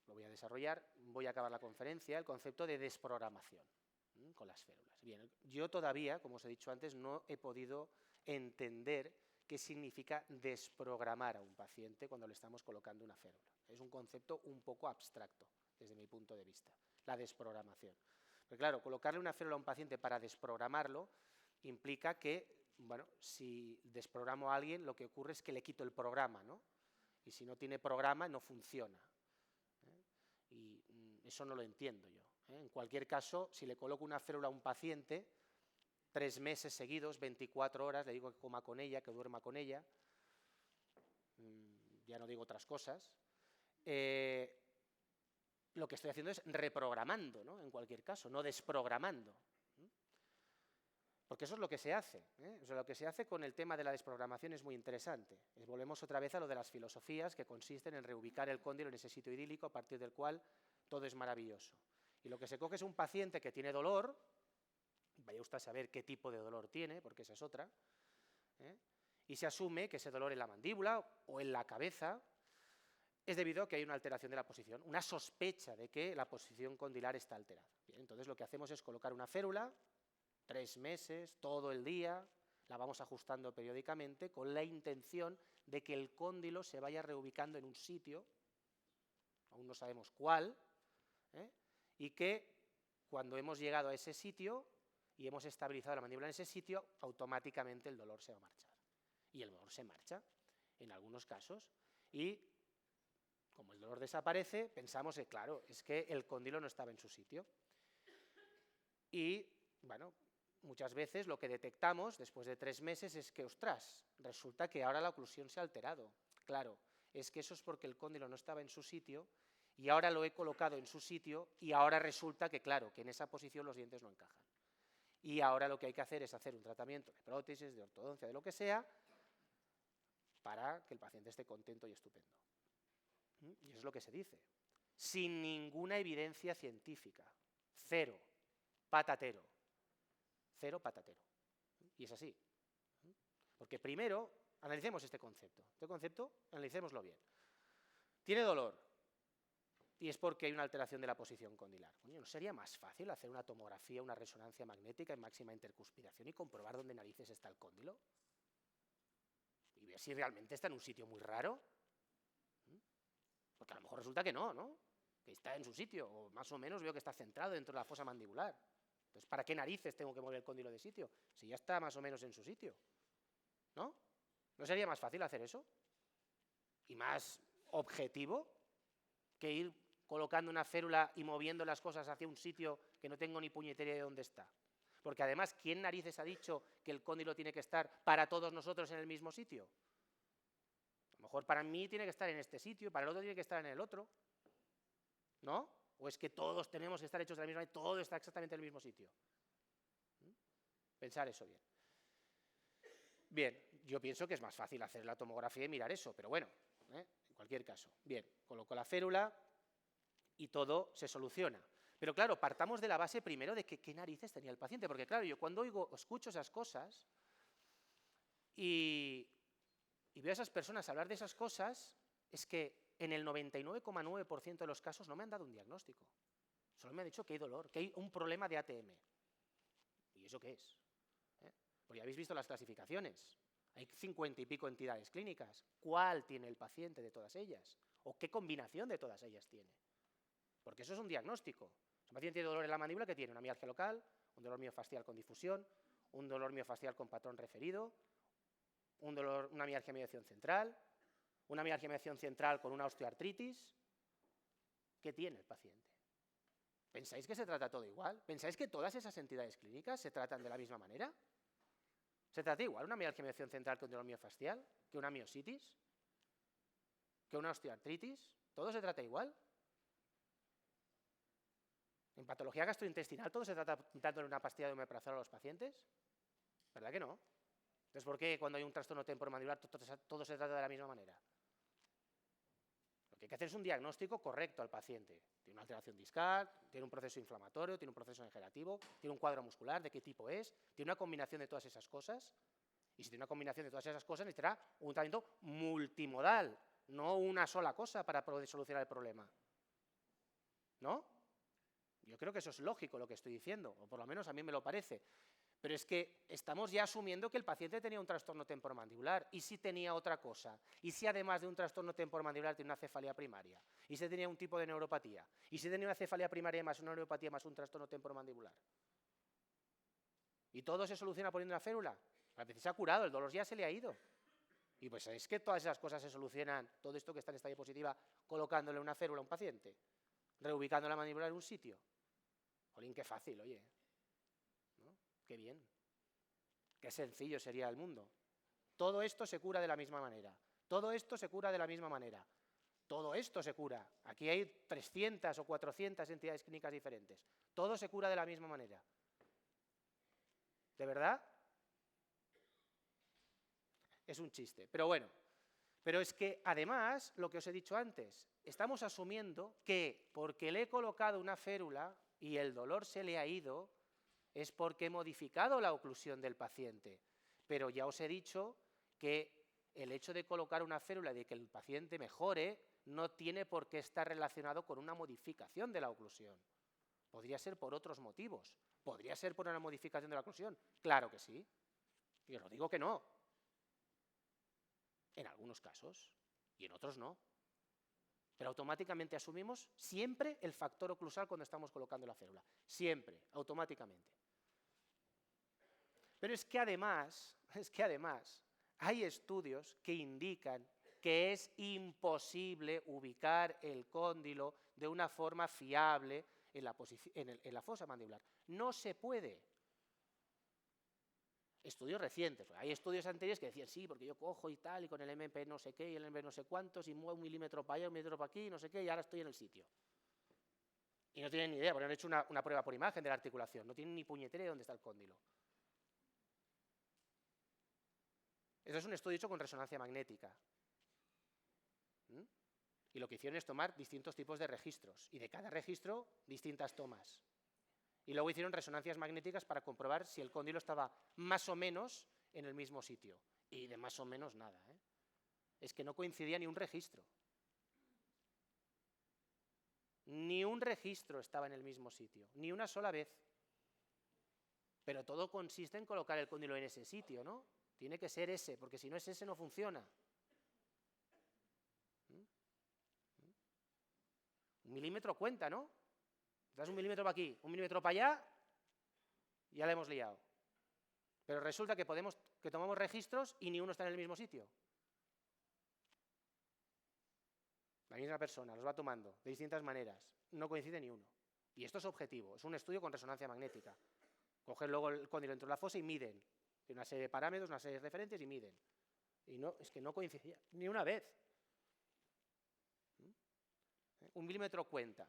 lo voy a desarrollar, voy a acabar la conferencia, el concepto de desprogramación con las férulas. Bien, yo todavía, como os he dicho antes, no he podido entender qué significa desprogramar a un paciente cuando le estamos colocando una férula. Es un concepto un poco abstracto, desde mi punto de vista, la desprogramación. Pero claro, colocarle una férula a un paciente para desprogramarlo implica que, bueno, si desprogramo a alguien, lo que ocurre es que le quito el programa, ¿no? Y si no tiene programa, no funciona. Y eso no lo entiendo yo. En cualquier caso, si le coloco una férula a un paciente, 3 meses seguidos, 24 horas, le digo que coma con ella, que duerma con ella, ya no digo otras cosas, lo que estoy haciendo es reprogramando, ¿no? En cualquier caso, no desprogramando. Porque eso es lo que se hace. O sea, lo que se hace con el tema de la desprogramación es muy interesante. Volvemos otra vez a lo de las filosofías que consisten en reubicar el cóndilo en ese sitio idílico a partir del cual todo es maravilloso. Y lo que se coge es un paciente que tiene dolor, vaya usted a saber qué tipo de dolor tiene, porque esa es otra, y se asume que ese dolor en la mandíbula o en la cabeza es debido a que hay una alteración de la posición, una sospecha de que la posición condilar está alterada. Bien, entonces lo que hacemos es colocar una férula, 3 meses, todo el día, la vamos ajustando periódicamente con la intención de que el cóndilo se vaya reubicando en un sitio, aún no sabemos cuál, y que cuando hemos llegado a ese sitio y hemos estabilizado la mandíbula en ese sitio, automáticamente el dolor se va a marchar. Y el dolor se marcha, en algunos casos, y como el dolor desaparece, pensamos que, claro, es que el cóndilo no estaba en su sitio. Y, bueno, muchas veces lo que detectamos después de 3 meses es que, ostras, resulta que ahora la oclusión se ha alterado. Claro, es que eso es porque el cóndilo no estaba en su sitio y ahora lo he colocado en su sitio y ahora resulta que, claro, que en esa posición los dientes no encajan. Y ahora lo que hay que hacer es hacer un tratamiento de prótesis, de ortodoncia, de lo que sea, para que el paciente esté contento y estupendo. Y eso es lo que se dice. Sin ninguna evidencia científica. Cero. Patatero. Cero patatero. Y es así. Porque primero, analicemos este concepto. Este concepto, analicémoslo bien. Tiene dolor. Y es porque hay una alteración de la posición condilar. Coño, ¿no sería más fácil hacer una tomografía, una resonancia magnética en máxima intercuspiración y comprobar dónde narices está el cóndilo? Y ver si realmente está en un sitio muy raro. Porque a lo mejor resulta que no, ¿no? Que está en su sitio, o más o menos veo que está centrado dentro de la fosa mandibular. Entonces, ¿para qué narices tengo que mover el cóndilo de sitio? Si ya está más o menos en su sitio, ¿no? ¿No sería más fácil hacer eso? Y más objetivo que ir colocando una férula y moviendo las cosas hacia un sitio que no tengo ni puñetera idea de dónde está. Porque además, ¿quién narices ha dicho que el cóndilo tiene que estar para todos nosotros en el mismo sitio? A lo mejor para mí tiene que estar en este sitio, para el otro tiene que estar en el otro, ¿no? ¿O es que todos tenemos que estar hechos de la misma manera y todo está exactamente en el mismo sitio? Pensar eso bien. Bien, yo pienso que es más fácil hacer la tomografía y mirar eso, pero bueno, en cualquier caso. Bien, coloco la férula y todo se soluciona. Pero claro, partamos de la base primero de que qué narices tenía el paciente, porque claro, yo cuando escucho esas cosas y veo a esas personas hablar de esas cosas, es que en el 99,9% de los casos no me han dado un diagnóstico. Solo me han dicho que hay dolor, que hay un problema de ATM. ¿Y eso qué es? Pues ya habéis visto las clasificaciones. Hay 50 y pico entidades clínicas. ¿Cuál tiene el paciente de todas ellas? ¿O qué combinación de todas ellas tiene? Porque eso es un diagnóstico. Si un paciente tiene dolor en la mandíbula, ¿qué tiene? Una mialgia local, un dolor miofacial con difusión, un dolor miofacial con patrón referido, una mialgia mediación central, una mialgia mediación central con una osteoartritis. ¿Qué tiene el paciente? ¿Pensáis que se trata todo igual? ¿Pensáis que todas esas entidades clínicas se tratan de la misma manera? ¿Se trata igual una mialgia mediación central que un dolor miofascial? ¿Que una miositis? ¿Que una osteoartritis? ¿Todo se trata igual? ¿En patología gastrointestinal todo se trata dándole una pastilla de omeprazol a los pacientes? ¿Verdad que no? Entonces, ¿por qué cuando hay un trastorno temporomandibular todo se trata de la misma manera? Lo que hay que hacer es un diagnóstico correcto al paciente. Tiene una alteración discal, tiene un proceso inflamatorio, tiene un proceso degenerativo, tiene un cuadro muscular, ¿de qué tipo es? Tiene una combinación de todas esas cosas. Y si tiene una combinación de todas esas cosas, necesitará un tratamiento multimodal, no una sola cosa para poder solucionar el problema. ¿No? Yo creo que eso es lógico lo que estoy diciendo, o por lo menos a mí me lo parece. Pero es que estamos ya asumiendo que el paciente tenía un trastorno temporomandibular. ¿Y si tenía otra cosa? ¿Y si además de un trastorno temporomandibular tiene una cefalea primaria? ¿Y si tenía un tipo de neuropatía? ¿Y si tenía una cefalea primaria más una neuropatía más un trastorno temporomandibular? ¿Y todo se soluciona poniendo una férula? La paciente se ha curado, el dolor ya se le ha ido. Y pues es que todas esas cosas se solucionan, todo esto que está en esta diapositiva, colocándole una férula a un paciente, reubicando la mandíbula en un sitio. Jolín, qué fácil, oye. ¿No? Qué bien. Qué sencillo sería el mundo. Todo esto se cura de la misma manera. Todo esto se cura de la misma manera. Todo esto se cura. Aquí hay 300 o 400 entidades clínicas diferentes. Todo se cura de la misma manera. ¿De verdad? Es un chiste. Pero bueno, pero es que además, lo que os he dicho antes, estamos asumiendo que porque le he colocado una férula y el dolor se le ha ido, es porque he modificado la oclusión del paciente. Pero ya os he dicho que el hecho de colocar una férula y de que el paciente mejore no tiene por qué estar relacionado con una modificación de la oclusión. Podría ser por otros motivos. ¿Podría ser por una modificación de la oclusión? Claro que sí. Yo no digo que no. En algunos casos. Y en otros no. Pero automáticamente asumimos siempre el factor oclusal cuando estamos colocando la célula. Siempre, automáticamente. Pero es que además, hay estudios que indican que es imposible ubicar el cóndilo de una forma fiable en la fosa mandibular. No se puede. Estudios recientes, hay estudios anteriores que decían, sí, porque yo cojo y tal, y con el MP no sé qué, y el MP no sé cuántos, y muevo 1 milímetro para allá, 1 milímetro para aquí, no sé qué, y ahora estoy en el sitio. Y no tienen ni idea, porque han hecho una prueba por imagen de la articulación, no tienen ni puñetera de dónde está el cóndilo. Eso es un estudio hecho con resonancia magnética. Y lo que hicieron es tomar distintos tipos de registros, y de cada registro, distintas tomas. Y luego hicieron resonancias magnéticas para comprobar si el cóndilo estaba más o menos en el mismo sitio. Y de más o menos nada, ¿eh? Es que no coincidía ni un registro. Ni un registro estaba en el mismo sitio, ni una sola vez. Pero todo consiste en colocar el cóndilo en ese sitio, ¿no? Tiene que ser ese, porque si no es ese no funciona. 1 milímetro cuenta, ¿no? Das 1 milímetro para aquí, 1 milímetro para allá, ya le hemos liado. Pero resulta que tomamos registros y ni uno está en el mismo sitio. La misma persona los va tomando de distintas maneras, no coincide ni uno. Y esto es objetivo, es un estudio con resonancia magnética. Cogen luego el cóndilo dentro de la fosa y miden. Tiene una serie de parámetros, una serie de referencias y miden. Y no, es que no coincidía ni una vez. 1 milímetro cuenta.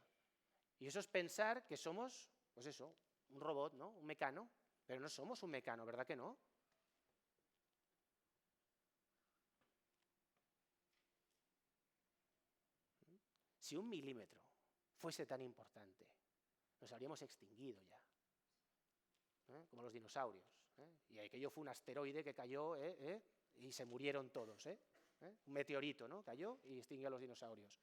Y eso es pensar que somos, pues eso, un robot, ¿no? Un mecano. Pero no somos un mecano, ¿verdad que no? Si 1 milímetro fuese tan importante, nos habríamos extinguido ya. Como los dinosaurios. Y aquello fue un asteroide que cayó y se murieron todos. Un meteorito, ¿no? Cayó y extinguió a los dinosaurios.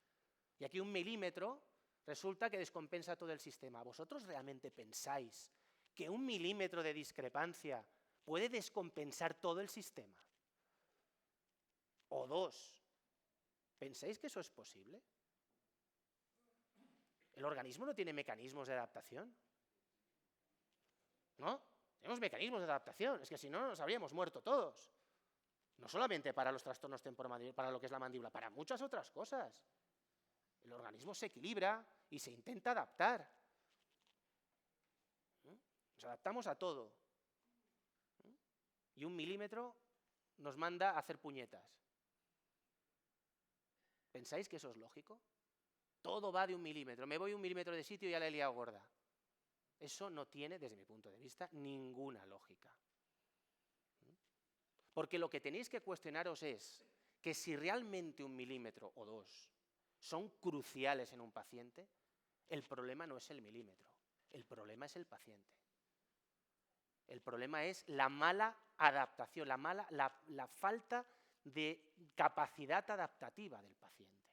Y aquí 1 milímetro resulta que descompensa todo el sistema. ¿Vosotros realmente pensáis que 1 milímetro de discrepancia puede descompensar todo el sistema? ¿O 2? ¿Pensáis que eso es posible? ¿El organismo no tiene mecanismos de adaptación? ¿No? Tenemos mecanismos de adaptación, es que si no nos habríamos muerto todos. No solamente para los trastornos temporomandibulares, para lo que es la mandíbula, para muchas otras cosas. El organismo se equilibra y se intenta adaptar. Nos adaptamos a todo. Y 1 milímetro nos manda a hacer puñetas. ¿Pensáis que eso es lógico? Todo va de 1 milímetro. Me voy 1 milímetro de sitio y ya la he liado gorda. Eso no tiene, desde mi punto de vista, ninguna lógica. Porque lo que tenéis que cuestionaros es que si realmente 1 milímetro o 2 son cruciales en un paciente, el problema no es el milímetro, el problema es el paciente. El problema es la mala adaptación, la falta de capacidad adaptativa del paciente.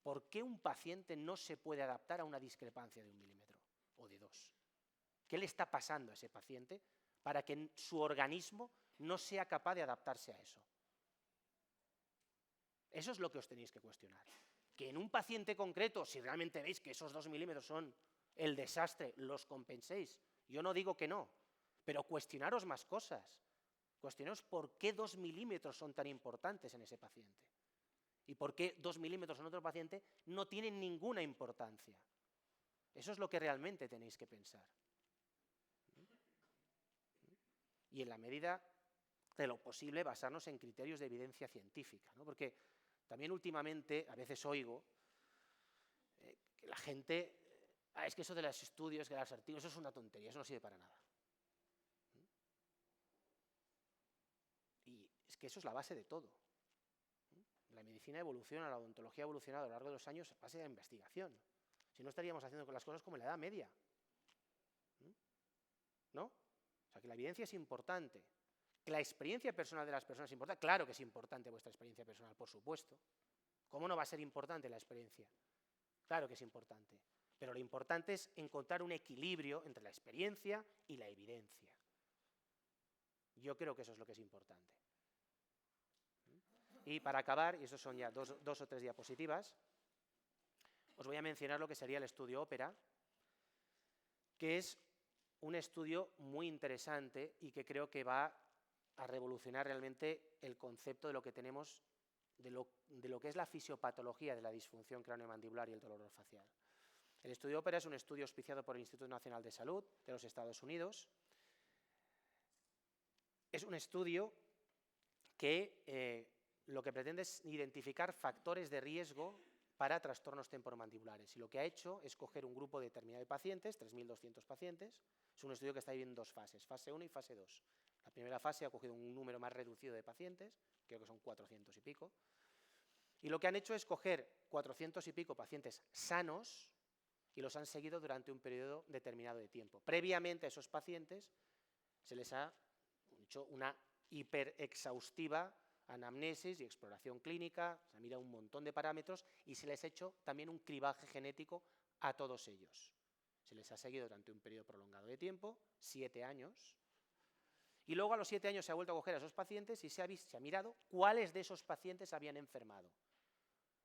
¿Por qué un paciente no se puede adaptar a una discrepancia de 1 milímetro o de 2? ¿Qué le está pasando a ese paciente para que su organismo no sea capaz de adaptarse a eso? Eso es lo que os tenéis que cuestionar. Que en un paciente concreto, si realmente veis que esos 2 milímetros son el desastre, los compenséis. Yo no digo que no, pero cuestionaros más cosas. Cuestionaros por qué 2 milímetros son tan importantes en ese paciente. Y por qué 2 milímetros en otro paciente no tienen ninguna importancia. Eso es lo que realmente tenéis que pensar. Y en la medida de lo posible basarnos en criterios de evidencia científica, ¿no? Porque también últimamente a veces oigo que la gente, es que eso de los estudios, que los artículos, eso es una tontería, eso no sirve para nada. Y es que eso es la base de todo. La medicina evoluciona, la odontología ha evolucionado a lo largo de los años a base de la investigación. Si no estaríamos haciendo las cosas como en la Edad Media. ¿No? O sea, que la evidencia es importante. Que la experiencia personal de las personas es importante. Claro que es importante vuestra experiencia personal, por supuesto. ¿Cómo no va a ser importante la experiencia? Claro que es importante. Pero lo importante es encontrar un equilibrio entre la experiencia y la evidencia. Yo creo que eso es lo que es importante. Y para acabar, y eso son ya dos o tres diapositivas, os voy a mencionar lo que sería el estudio Ópera, que es un estudio muy interesante y que creo que va a revolucionar realmente el concepto de lo que tenemos, de lo que es la fisiopatología de la disfunción craneomandibular y el dolor orofacial. El estudio Ópera es un estudio auspiciado por el Instituto Nacional de Salud de los Estados Unidos. Es un estudio que lo que pretende es identificar factores de riesgo para trastornos temporomandibulares. Y lo que ha hecho es coger un grupo determinado de pacientes, 3.200 pacientes. Es un estudio que está dividido en dos fases, fase 1 y fase 2. La primera fase ha cogido un número más reducido de pacientes, creo que son 400 y pico. Y lo que han hecho es coger 400 y pico pacientes sanos y los han seguido durante un periodo determinado de tiempo. Previamente a esos pacientes se les ha hecho una hiperexhaustiva anamnesis y exploración clínica, se ha mirado un montón de parámetros y se les ha hecho también un cribaje genético a todos ellos. Se les ha seguido durante un periodo prolongado de tiempo, 7 años, y luego a los 7 años se ha vuelto a coger a esos pacientes y se ha mirado cuáles de esos pacientes habían enfermado.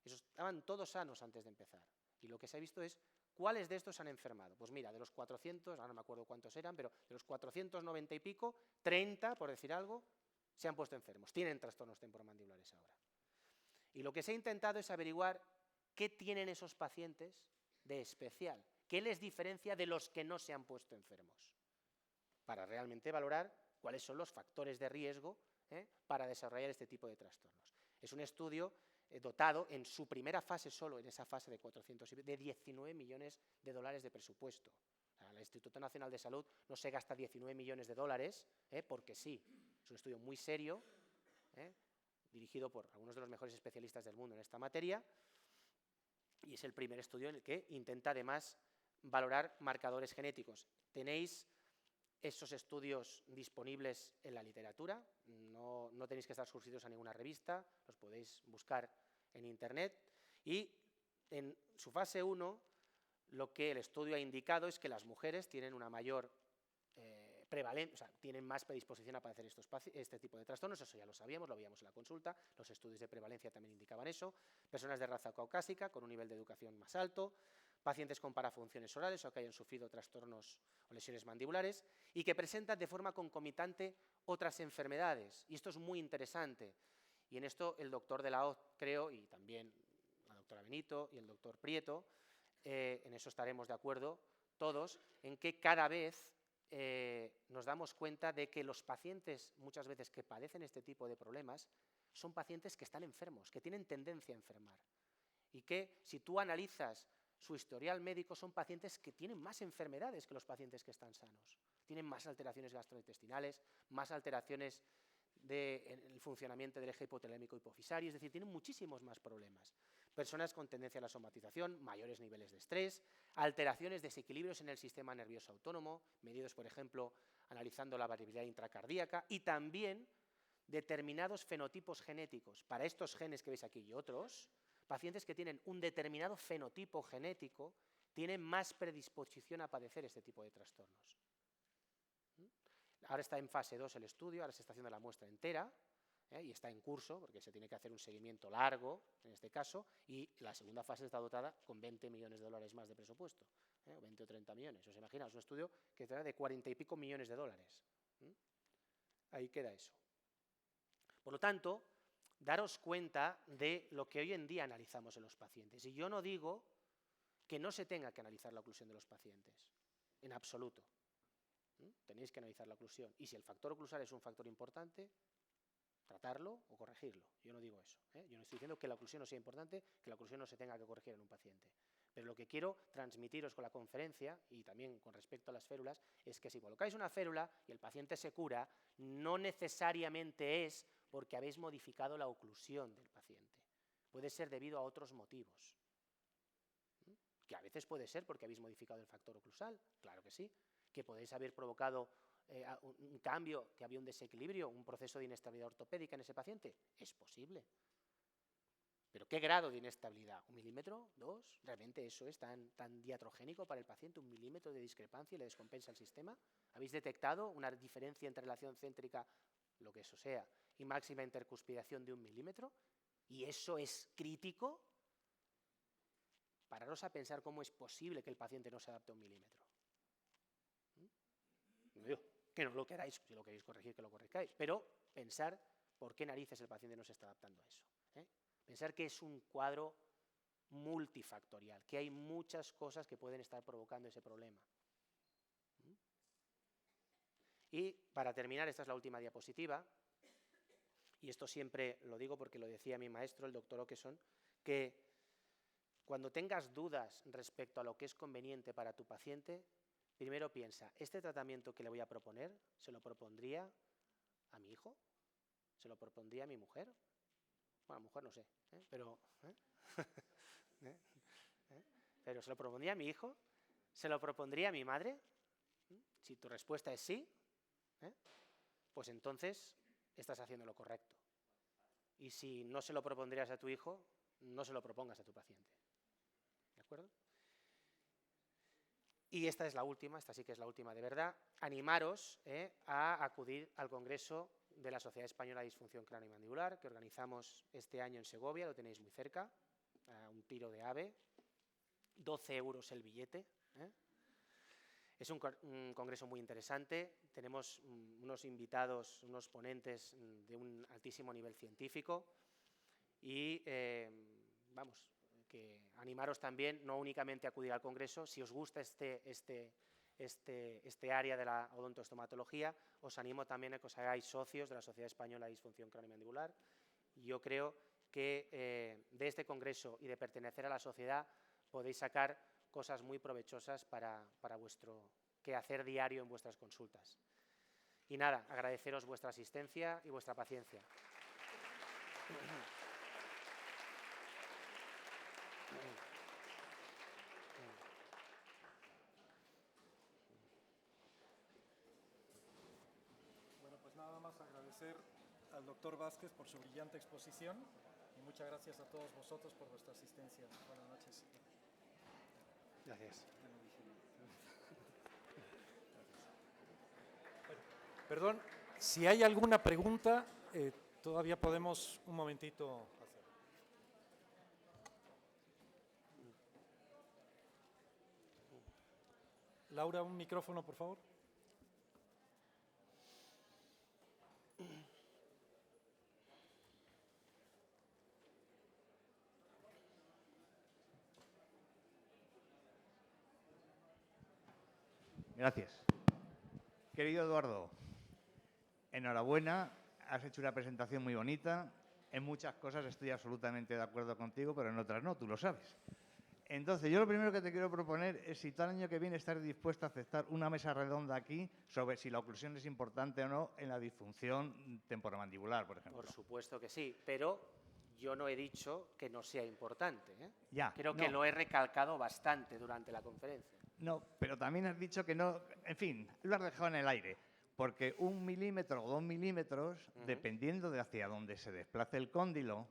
Estaban todos sanos antes de empezar. Y lo que se ha visto es cuáles de estos han enfermado. Pues mira, de los 400, ahora no me acuerdo cuántos eran, pero de los 490 y pico, 30, por decir algo, se han puesto enfermos. Tienen trastornos temporomandibulares ahora. Y lo que se ha intentado es averiguar qué tienen esos pacientes de especial, qué les diferencia de los que no se han puesto enfermos, para realmente valorar cuáles son los factores de riesgo para desarrollar este tipo de trastornos. Es un estudio dotado en su primera fase solo, en esa fase de 400, de 19 millones de dólares de presupuesto. El Instituto Nacional de Salud no se gasta 19 millones de dólares porque sí. Es un estudio muy serio, dirigido por algunos de los mejores especialistas del mundo en esta materia, y es el primer estudio en el que intenta además valorar marcadores genéticos. Tenéis esos estudios disponibles en la literatura, no tenéis que estar suscritos a ninguna revista, los podéis buscar en internet, y en su fase 1 lo que el estudio ha indicado es que las mujeres tienen una mayor prevalencia, o sea, tienen más predisposición a padecer este tipo de trastornos, eso ya lo sabíamos, lo veíamos en la consulta, los estudios de prevalencia también indicaban eso, personas de raza caucásica con un nivel de educación más alto, pacientes con parafunciones orales o que hayan sufrido trastornos o lesiones mandibulares y que presentan de forma concomitante otras enfermedades. Y esto es muy interesante. Y en esto el doctor de la OZ, creo, y también la doctora Benito y el doctor Prieto, en eso estaremos de acuerdo todos, en que cada vez nos damos cuenta de que los pacientes, muchas veces que padecen este tipo de problemas, son pacientes que están enfermos, que tienen tendencia a enfermar. Y que si tú analizas su historial médico, son pacientes que tienen más enfermedades que los pacientes que están sanos. Tienen más alteraciones gastrointestinales, más alteraciones en el funcionamiento del eje hipotalámico hipofisario, es decir, tienen muchísimos más problemas. Personas con tendencia a la somatización, mayores niveles de estrés, alteraciones, desequilibrios en el sistema nervioso autónomo, medidos, por ejemplo, analizando la variabilidad intracardíaca, y también determinados fenotipos genéticos. Para estos genes que veis aquí y otros, pacientes que tienen un determinado fenotipo genético tienen más predisposición a padecer este tipo de trastornos. Ahora está en fase 2 el estudio, ahora se está haciendo la muestra entera y está en curso porque se tiene que hacer un seguimiento largo en este caso, y la segunda fase está dotada con 20 millones de dólares más de presupuesto, 20 o 30 millones. ¿Os imagináis? Un estudio que trata de 40 y pico millones de dólares. Ahí queda eso. Por lo tanto, daros cuenta de lo que hoy en día analizamos en los pacientes. Y yo no digo que no se tenga que analizar la oclusión de los pacientes, en absoluto. Tenéis que analizar la oclusión. Y si el factor oclusal es un factor importante, tratarlo o corregirlo. Yo no digo eso. Yo no estoy diciendo que la oclusión no sea importante, que la oclusión no se tenga que corregir en un paciente. Pero lo que quiero transmitiros con la conferencia, y también con respecto a las férulas, es que si colocáis una férula y el paciente se cura, no necesariamente es porque habéis modificado la oclusión del paciente. Puede ser debido a otros motivos. Que a veces puede ser porque habéis modificado el factor oclusal, claro que sí. Que podéis haber provocado un cambio, que había un desequilibrio, un proceso de inestabilidad ortopédica en ese paciente, es posible. ¿Pero qué grado de inestabilidad? ¿1 milímetro? ¿2? ¿Realmente eso es tan diatrogénico para el paciente? ¿1 milímetro de discrepancia y le descompensa el sistema? ¿Habéis detectado una diferencia entre relación céntrica, lo que eso sea, y máxima intercuspidación de 1 milímetro? ¿Y eso es crítico pararos a pensar cómo es posible que el paciente no se adapte a 1 milímetro. No digo que no lo queráis, si lo queréis corregir, que lo corrijáis, pero pensar por qué narices el paciente no se está adaptando a eso. Pensar que es un cuadro multifactorial, que hay muchas cosas que pueden estar provocando ese problema. Y para terminar, esta es la última diapositiva, y esto siempre lo digo porque lo decía mi maestro, el doctor Okeson, que cuando tengas dudas respecto a lo que es conveniente para tu paciente, primero piensa, ¿este tratamiento que le voy a proponer se lo propondría a mi hijo? ¿Se lo propondría a mi mujer? Bueno, mujer no sé, pero pero ¿se lo propondría a mi hijo? ¿Se lo propondría a mi madre? Si tu respuesta es sí, pues entonces estás haciendo lo correcto. Y si no se lo propondrías a tu hijo, no se lo propongas a tu paciente. ¿De acuerdo? Y esta es la última, esta sí que es la última de verdad. Animaros a acudir al Congreso de la Sociedad Española de Disfunción Craneomandibular, que organizamos este año en Segovia, lo tenéis muy cerca, a un tiro de ave, 12 euros el billete. Es un congreso muy interesante, tenemos unos invitados, unos ponentes de un altísimo nivel científico y, vamos, que animaros también, no únicamente a acudir al congreso, si os gusta este área de la odontoestomatología, os animo también a que os hagáis socios de la Sociedad Española de Disfunción Craneomandibular. Yo creo que de este congreso y de pertenecer a la sociedad podéis sacar cosas muy provechosas para vuestro quehacer diario en vuestras consultas. Y nada, agradeceros vuestra asistencia y vuestra paciencia. Bueno, pues nada más agradecer al doctor Vázquez por su brillante exposición y muchas gracias a todos vosotros por vuestra asistencia. Buenas noches. Gracias. Perdón, si hay alguna pregunta, todavía podemos un momentito hacer. Laura, un micrófono, por favor. Gracias. Querido Eduardo, enhorabuena, has hecho una presentación muy bonita. En muchas cosas estoy absolutamente de acuerdo contigo, pero en otras no, tú lo sabes. Entonces, yo lo primero que te quiero proponer es si tal año que viene estás dispuesto a aceptar una mesa redonda aquí sobre si la oclusión es importante o no en la disfunción temporomandibular, por ejemplo. Por supuesto que sí, pero yo no he dicho que no sea importante. Ya, creo que lo he recalcado bastante durante la conferencia. No, pero también has dicho que no, en fin, lo has dejado en el aire, porque 1 milímetro o 2 milímetros, dependiendo de hacia dónde se desplace el cóndilo,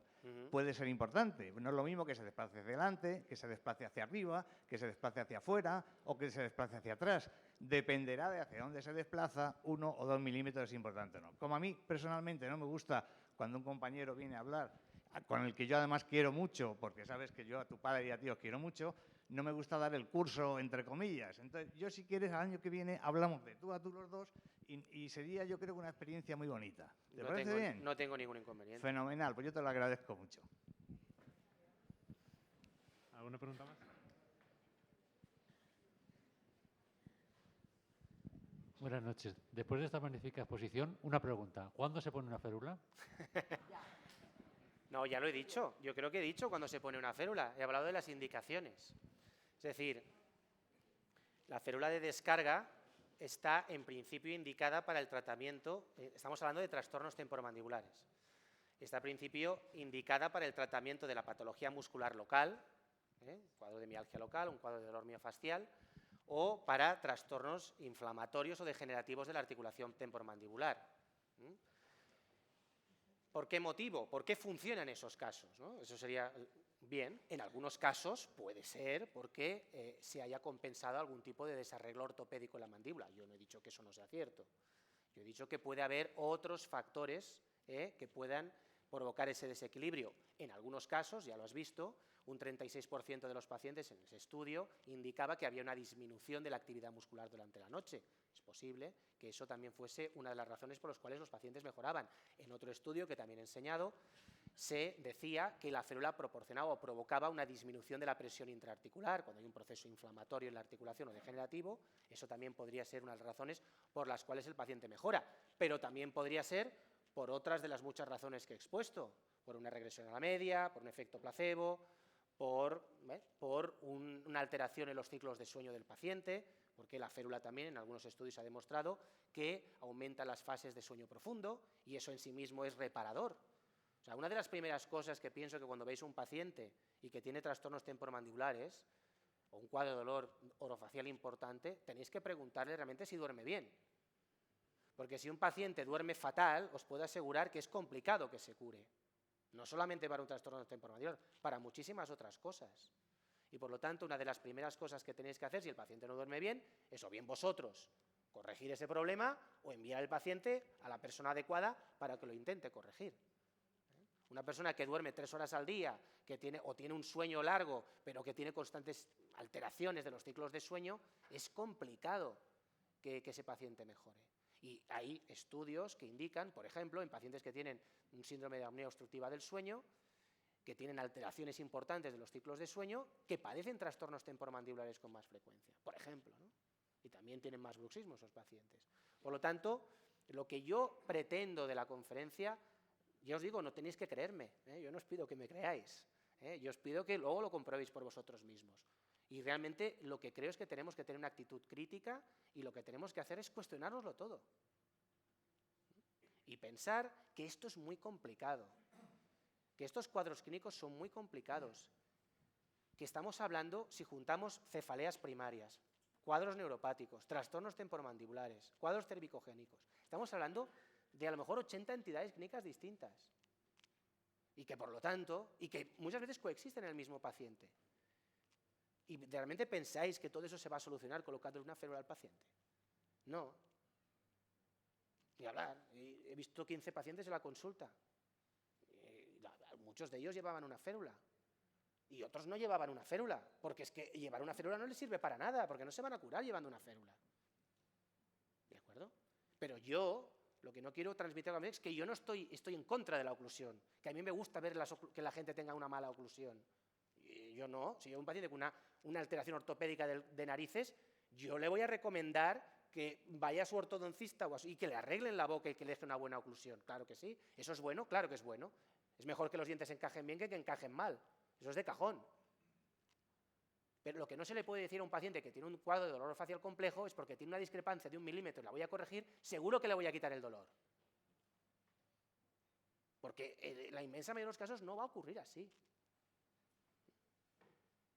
puede ser importante. No es lo mismo que se desplace hacia adelante, que se desplace hacia arriba, que se desplace hacia afuera o que se desplace hacia atrás. Dependerá de hacia dónde se desplaza, 1 o 2 milímetros es importante o no. Como a mí personalmente no me gusta cuando un compañero viene a hablar, con el que yo además quiero mucho, porque sabes que yo a tu padre y a ti os quiero mucho, no me gusta dar el curso, entre comillas. Entonces, yo si quieres, al año que viene hablamos de tú a tú los dos y sería, yo creo, una experiencia muy bonita. ¿Te parece bien? No tengo ningún inconveniente. Fenomenal, pues yo te lo agradezco mucho. ¿Alguna pregunta más? Buenas noches. Después de esta magnífica exposición, una pregunta. ¿Cuándo se pone una férula? No, ya lo he dicho. Yo creo que he dicho cuando se pone una férula. He hablado de las indicaciones. Es decir, la férula de descarga está en principio indicada para el tratamiento, estamos hablando de trastornos temporomandibulares, está en principio indicada para el tratamiento de la patología muscular local, un cuadro de mialgia local, un cuadro de dolor miofascial, o para trastornos inflamatorios o degenerativos de la articulación temporomandibular. ¿Por qué motivo? ¿Por qué funciona en esos casos? ¿No? Eso sería bien. En algunos casos puede ser porque se haya compensado algún tipo de desarreglo ortopédico en la mandíbula. Yo no he dicho que eso no sea cierto. Yo he dicho que puede haber otros factores que puedan provocar ese desequilibrio. En algunos casos, ya lo has visto, un 36% de los pacientes en ese estudio indicaba que había una disminución de la actividad muscular durante la noche. Es posible que eso también fuese una de las razones por las cuales los pacientes mejoraban. En otro estudio que también he enseñado, se decía que la férula proporcionaba o provocaba una disminución de la presión intraarticular. Cuando hay un proceso inflamatorio en la articulación o degenerativo, eso también podría ser una de las razones por las cuales el paciente mejora, pero también podría ser por otras de las muchas razones que he expuesto, por una regresión a la media, por un efecto placebo, por una alteración en los ciclos de sueño del paciente, porque la férula también en algunos estudios ha demostrado que aumenta las fases de sueño profundo y eso en sí mismo es reparador. O sea, una de las primeras cosas que pienso que cuando veis un paciente y que tiene trastornos temporomandibulares o un cuadro de dolor orofacial importante, tenéis que preguntarle realmente si duerme bien. Porque si un paciente duerme fatal, os puedo asegurar que es complicado que se cure. No solamente para un trastorno temporomandibular, para muchísimas otras cosas. Y por lo tanto, una de las primeras cosas que tenéis que hacer si el paciente no duerme bien, es o bien vosotros corregir ese problema o enviar al paciente a la persona adecuada para que lo intente corregir. Una persona que duerme 3 horas al día, tiene un sueño largo, pero que tiene constantes alteraciones de los ciclos de sueño, es complicado que ese paciente mejore. Y hay estudios que indican, por ejemplo, en pacientes que tienen un síndrome de apnea obstructiva del sueño, que tienen alteraciones importantes de los ciclos de sueño, que padecen trastornos temporomandibulares con más frecuencia, por ejemplo, ¿no? Y también tienen más bruxismo esos pacientes. Por lo tanto, lo que yo pretendo de la conferencia, ya os digo, no tenéis que creerme, yo no os pido que me creáis, yo os pido que luego lo comprobéis por vosotros mismos. Y realmente lo que creo es que tenemos que tener una actitud crítica y lo que tenemos que hacer es cuestionárnoslo todo. Y pensar que esto es muy complicado, que estos cuadros clínicos son muy complicados, que estamos hablando, si juntamos cefaleas primarias, cuadros neuropáticos, trastornos temporomandibulares, cuadros cervicogénicos, estamos hablando de a lo mejor 80 entidades clínicas distintas y que por lo tanto, y que muchas veces coexisten en el mismo paciente. ¿Y realmente pensáis que todo eso se va a solucionar colocándole una férula al paciente? No. Ni hablar. He visto 15 pacientes en la consulta. Muchos de ellos llevaban una férula. Y otros no llevaban una férula. Porque es que llevar una férula no les sirve para nada, porque no se van a curar llevando una férula. ¿De acuerdo? Pero yo, lo que no quiero transmitir a la es que yo no estoy en contra de la oclusión. Que a mí me gusta ver que la gente tenga una mala oclusión. Yo no, si yo un paciente con una alteración ortopédica de narices, yo le voy a recomendar que vaya a su ortodoncista y que le arreglen la boca y que le deje una buena oclusión. Claro que sí. ¿Eso es bueno? Claro que es bueno. Es mejor que los dientes encajen bien que encajen mal. Eso es de cajón. Pero lo que no se le puede decir a un paciente que tiene un cuadro de dolor orofacial complejo es porque tiene una discrepancia de 1 milímetro y la voy a corregir, seguro que le voy a quitar el dolor. Porque en la inmensa mayoría de los casos no va a ocurrir así.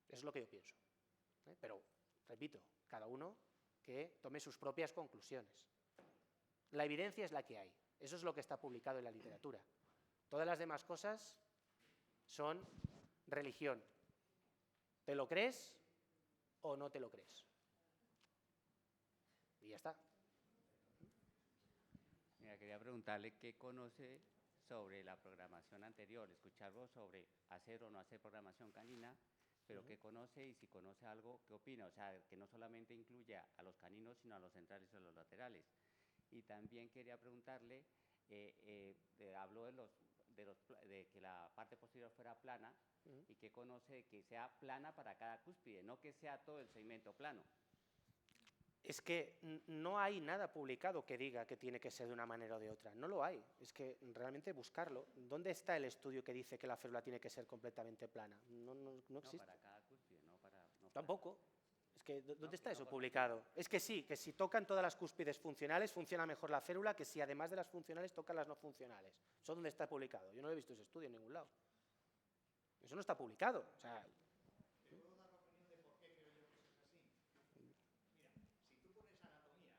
Eso es lo que yo pienso. Pero, repito, cada uno que tome sus propias conclusiones. La evidencia es la que hay. Eso es lo que está publicado en la literatura. Todas las demás cosas son religión. ¿Te lo crees o no te lo crees? Y ya está. Mira, quería preguntarle qué conoce sobre la programación anterior, escucharlo sobre hacer o no hacer programación canina, pero qué conoce y si conoce algo, qué opina, o sea, que no solamente incluya a los caninos, sino a los centrales y a los laterales. Y también quería preguntarle, habló de que la parte posterior fuera plana, y que conoce que sea plana para cada cúspide, no que sea todo el segmento plano. Es que no hay nada publicado que diga que tiene que ser de una manera o de otra. No lo hay. Es que realmente buscarlo. ¿Dónde está el estudio que dice que la férula tiene que ser completamente plana? No existe. No para cada cúspide, no para... No Tampoco. Es que, ¿dónde está eso publicado? Es que sí, que si tocan todas las cúspides funcionales, funciona mejor la férula que si además de las funcionales tocan las no funcionales. ¿Eso dónde está publicado? Yo no he visto ese estudio en ningún lado. Eso no está publicado. O sea, ¿te puedo dar la opinión de por qué creo yo que eso es así? Mira, si tú pones anatomía,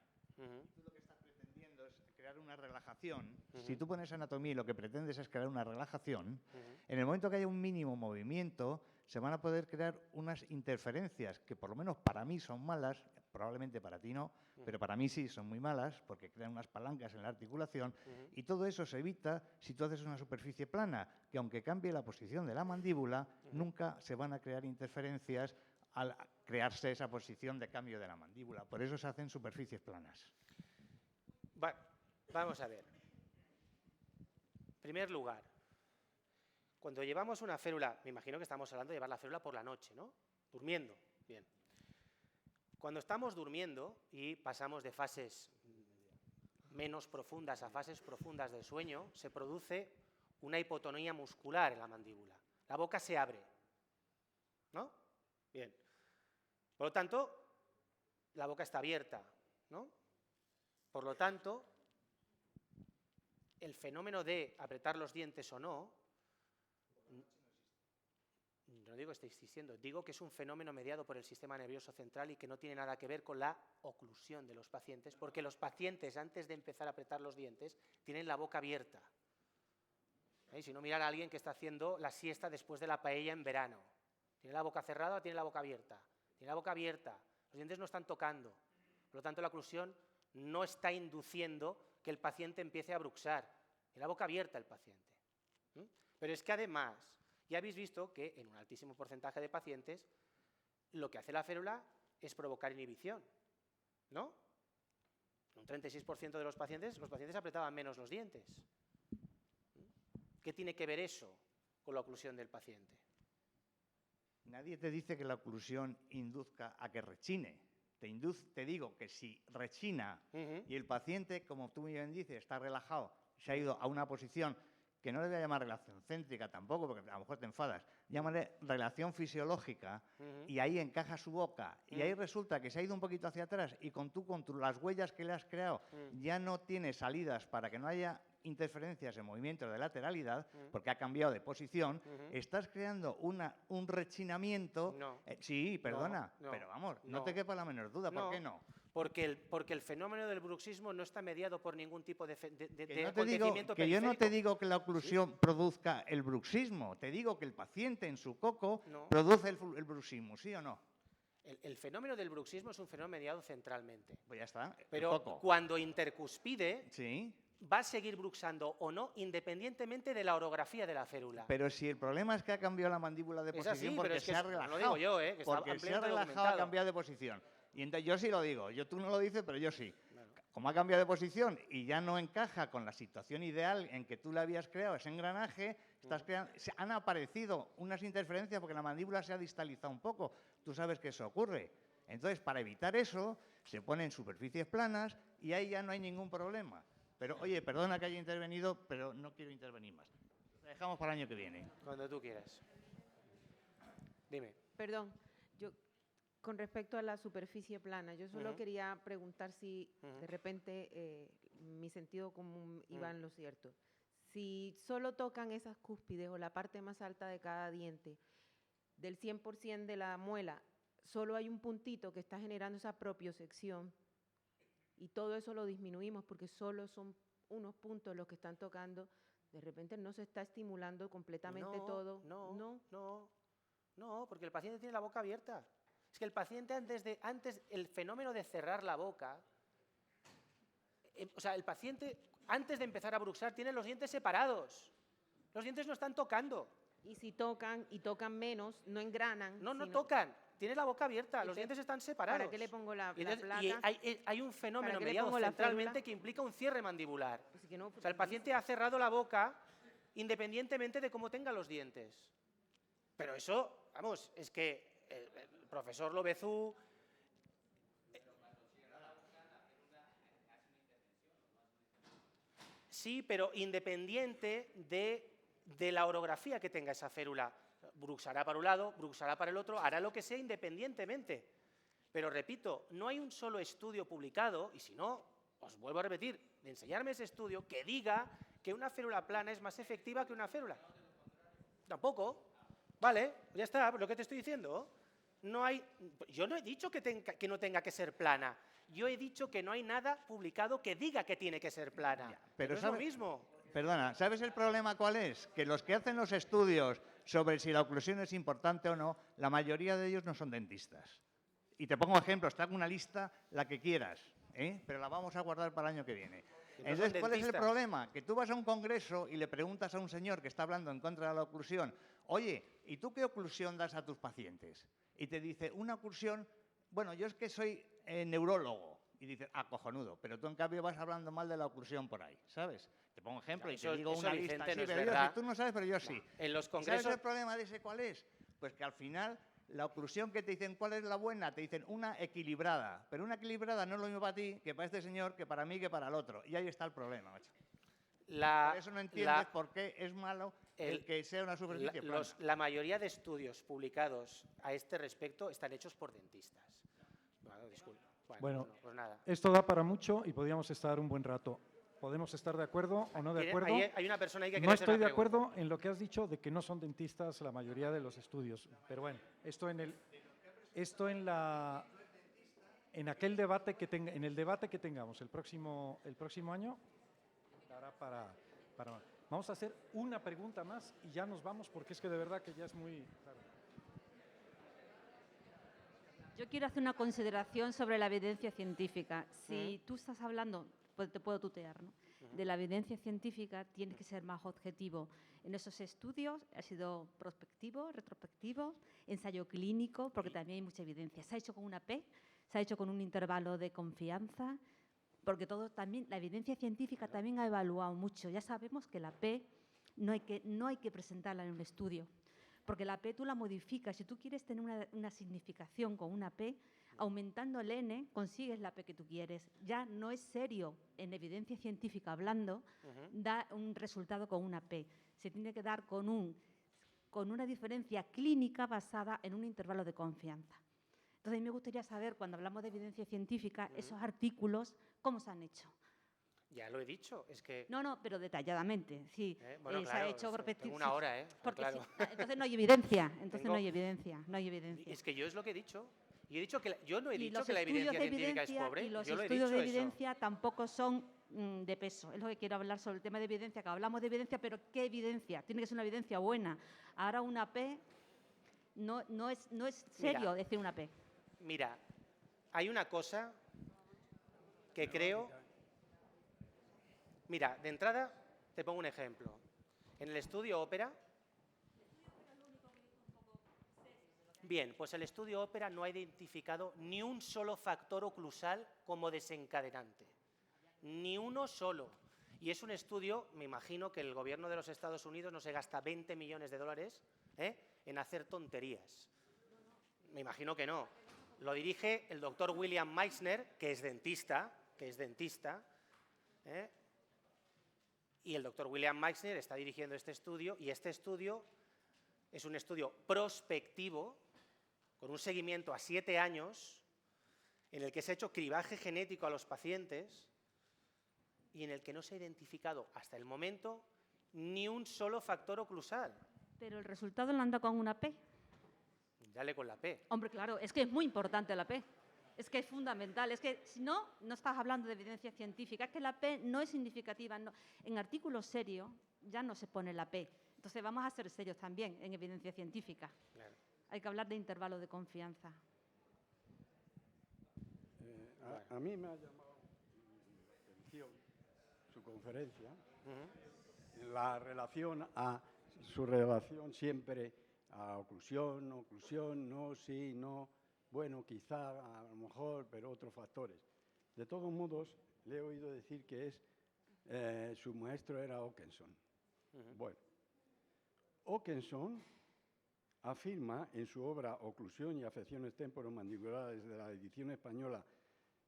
y tú lo que estás pretendiendo es crear una relajación, si tú pones anatomía y lo que pretendes es crear una relajación, en el momento que haya un mínimo movimiento, se van a poder crear unas interferencias que por lo menos para mí son malas, probablemente para ti no, pero para mí sí son muy malas porque crean unas palancas en la articulación y todo eso se evita si tú haces una superficie plana, que aunque cambie la posición de la mandíbula, nunca se van a crear interferencias al crearse esa posición de cambio de la mandíbula. Por eso se hacen superficies planas. Vamos a ver. En primer lugar, cuando llevamos una férula, me imagino que estamos hablando de llevar la férula por la noche, ¿no? Durmiendo. Bien. Cuando estamos durmiendo y pasamos de fases menos profundas a fases profundas del sueño, se produce una hipotonía muscular en la mandíbula. La boca se abre, ¿no? Bien. Por lo tanto, la boca está abierta, ¿no? Por lo tanto, el fenómeno de apretar los dientes o no, no digo que esté existiendo, digo que es un fenómeno mediado por el sistema nervioso central y que no tiene nada que ver con la oclusión de los pacientes, porque los pacientes, antes de empezar a apretar los dientes, tienen la boca abierta. Si no, mirar a alguien que está haciendo la siesta después de la paella en verano. ¿Tiene la boca cerrada o tiene la boca abierta? Tiene la boca abierta. Los dientes no están tocando. Por lo tanto, la oclusión no está induciendo que el paciente empiece a bruxar. Tiene la boca abierta el paciente. Pero es que además, ya habéis visto que en un altísimo porcentaje de pacientes lo que hace la férula es provocar inhibición, ¿no? En un 36% de los pacientes apretaban menos los dientes. ¿Qué tiene que ver eso con la oclusión del paciente? Nadie te dice que la oclusión induzca a que rechine. Te digo que si rechina y el paciente, como tú muy bien dices, está relajado, se ha ido a una posición que no le voy a llamar relación céntrica tampoco, porque a lo mejor te enfadas, llámale relación fisiológica, y ahí encaja su boca, y ahí resulta que se ha ido un poquito hacia atrás, y con las huellas que le has creado ya no tiene salidas para que no haya interferencias en movimientos de lateralidad, porque ha cambiado de posición, estás creando un rechinamiento. No. Sí, perdona, No, pero vamos, no no. te quepa la menor duda, ¿por qué no? Porque el fenómeno del bruxismo no está mediado por ningún tipo de Que acontecimiento yo no te periférico. digo que la oclusión produzca el bruxismo, te digo que el paciente en su coco No. produce el bruxismo, ¿sí o no? El fenómeno del bruxismo es un fenómeno mediado centralmente. Pues ya está, el Pero coco. cuando intercuspide, Sí, va a seguir bruxando o no, independientemente de la orografía de la férula. pero si el problema es que ha cambiado la mandíbula de Es posición así, porque pero es que se ha no relajado. lo digo yo, que está porque se ha ampliamente relajado, ha documentado. cambiado de posición. Y entonces yo sí lo digo, tú no lo dices, pero yo sí. Como ha cambiado de posición y ya no encaja con la situación ideal en que tú le habías creado ese engranaje, han aparecido unas interferencias porque la mandíbula se ha distalizado un poco. Tú sabes que eso ocurre. Entonces, para evitar eso, se ponen superficies planas y ahí ya no hay ningún problema. Pero, oye, perdona que haya intervenido, pero no quiero intervenir más. Lo dejamos para el año que viene. Cuando tú quieras. Dime. Perdón, con respecto a la superficie plana, yo solo quería preguntar si de repente mi sentido común iba en lo cierto. Si solo tocan esas cúspides o la parte más alta de cada diente, del 100% de la muela, solo hay un puntito que está generando esa propiosección y todo eso lo disminuimos porque solo son unos puntos los que están tocando, de repente no se está estimulando completamente todo. No, porque el paciente tiene la boca abierta. Es que el paciente antes el fenómeno de cerrar la boca, el paciente antes de empezar a bruxar tiene los dientes separados. Los dientes no están tocando. Y si tocan y tocan menos, no engranan. No sino- tocan. Tiene la boca abierta, los Entonces, dientes están separados. ¿para qué le pongo la Y entonces, placa? y hay un fenómeno ¿Para qué le mediado pongo la centralmente férula? que implica un cierre mandibular. Pues que no, O sea, el paciente ha cerrado la boca independientemente de cómo tenga los dientes. Pero eso, vamos, es que el profesor Lobezú... Sí, pero independiente de la orografía que tenga esa férula. Bruxará para un lado, bruxará para el otro, hará lo que sea independientemente. Pero repito, no hay un solo estudio publicado, y si no, os vuelvo a repetir, de enseñarme ese estudio que diga que una férula plana es más efectiva que una férula. Tampoco. Vale, ya está, lo que te estoy diciendo. Yo no he dicho que no tenga que ser plana. Yo he dicho que no hay nada publicado que diga que tiene que ser plana. Pero No es lo ¿sabes? mismo. Perdona, ¿sabes el problema cuál es? Que los que hacen los estudios sobre si la oclusión es importante o no, la mayoría de ellos no son dentistas. Y te pongo ejemplos, te hago una lista, la que quieras, pero la vamos a guardar para el año que viene. Entonces, ¿cuál es el problema? Que tú vas a un congreso y le preguntas a un señor que está hablando en contra de la oclusión, oye, ¿y tú qué oclusión das a tus pacientes? Y te dice, una oclusión, bueno, yo es que soy neurólogo. Y dices, cojonudo, pero tú en cambio vas hablando mal de la oclusión por ahí, ¿sabes? Te pongo ejemplo y te digo una lista. Vicente, Sí, no es pero verdad. tú no sabes, pero yo sí. En los ¿Y congresos... ¿Sabes el problema de ese cuál es? Pues que al final la oclusión que te dicen, ¿cuál es la buena? Te dicen una equilibrada. Pero una equilibrada no es lo mismo para ti que para este señor, que para mí, que para el otro. Y ahí está el problema, macho. Por eso no entiendes por qué es malo el que sea una superficie plana. La mayoría de estudios publicados a este respecto están hechos por dentistas. Bueno, disculpe. Bueno, pues nada. Esto da para mucho y podríamos estar un buen rato. Podemos estar de acuerdo o no de acuerdo. Hay una persona ahí que no estoy de acuerdo en lo que has dicho de que no son dentistas la mayoría de los estudios. Pero bueno, en aquel debate en el debate que tengamos el próximo año dará para. Vamos a hacer una pregunta más y ya nos vamos porque es que de verdad que ya es muy tarde. Yo quiero hacer una consideración sobre la evidencia científica. Si tú estás hablando, pues te puedo tutear, ¿no? De la evidencia científica, tienes que ser más objetivo. En esos estudios ha sido prospectivo, retrospectivo, ensayo clínico, porque también hay mucha evidencia. Se ha hecho con una P, se ha hecho con un intervalo de confianza, porque todo también, la evidencia científica también ha evaluado mucho. Ya sabemos que la P no hay que presentarla en un estudio, porque la P tú la modificas. Si tú quieres tener una significación con una P, aumentando el N consigues la P que tú quieres. Ya no es serio, en evidencia científica hablando, da un resultado con una P. Se tiene que dar con una diferencia clínica basada en un intervalo de confianza. Entonces, a mí me gustaría saber, cuando hablamos de evidencia científica, esos artículos, ¿cómo se han hecho? Ya lo he dicho, es que... No, pero detalladamente, sí. Bueno, se ha hecho tengo una hora, porque claro. entonces no hay evidencia, no hay evidencia. Es que yo es lo que he dicho. Y he dicho que yo no he Y dicho los que la evidencia estudios de científica es evidencia pobre. y los Yo lo he estudios dicho de eso. evidencia tampoco son de peso. Es lo que quiero hablar sobre el tema de evidencia, que hablamos de evidencia, pero ¿qué evidencia? Tiene que ser una evidencia buena. Ahora una P no es serio decir una P. Mira, hay una cosa que creo... Mira, de entrada te pongo un ejemplo. En el estudio Ópera... Bien, pues el estudio Ópera no ha identificado ni un solo factor oclusal como desencadenante. Ni uno solo. Y es un estudio, me imagino que el gobierno de los Estados Unidos no se gasta 20 millones de dólares en hacer tonterías. Me imagino que no. Lo dirige el doctor William Meissner, que es dentista, y el doctor William Meissner está dirigiendo este estudio, y este estudio es un estudio prospectivo, con un seguimiento a 7 años, en el que se ha hecho cribaje genético a los pacientes y en el que no se ha identificado hasta el momento ni un solo factor oclusal. Pero el resultado lo anda con una P. Dale con la P. Hombre, claro, es que es muy importante la P. Es que es fundamental. Es que si no estás hablando de evidencia científica. Es que la P no es significativa. No. En artículos serios ya no se pone la P. Entonces vamos a ser serios también en evidencia científica. Claro. Hay que hablar de intervalo de confianza. A mí me ha llamado la atención su conferencia, su relación siempre a oclusión, no, sí, no, bueno, quizá, a lo mejor, pero otros factores. De todos modos, le he oído decir que su maestro era Hawkinson. Bueno, Hawkinson afirma en su obra Oclusión y afecciones temporomandibulares, de la edición española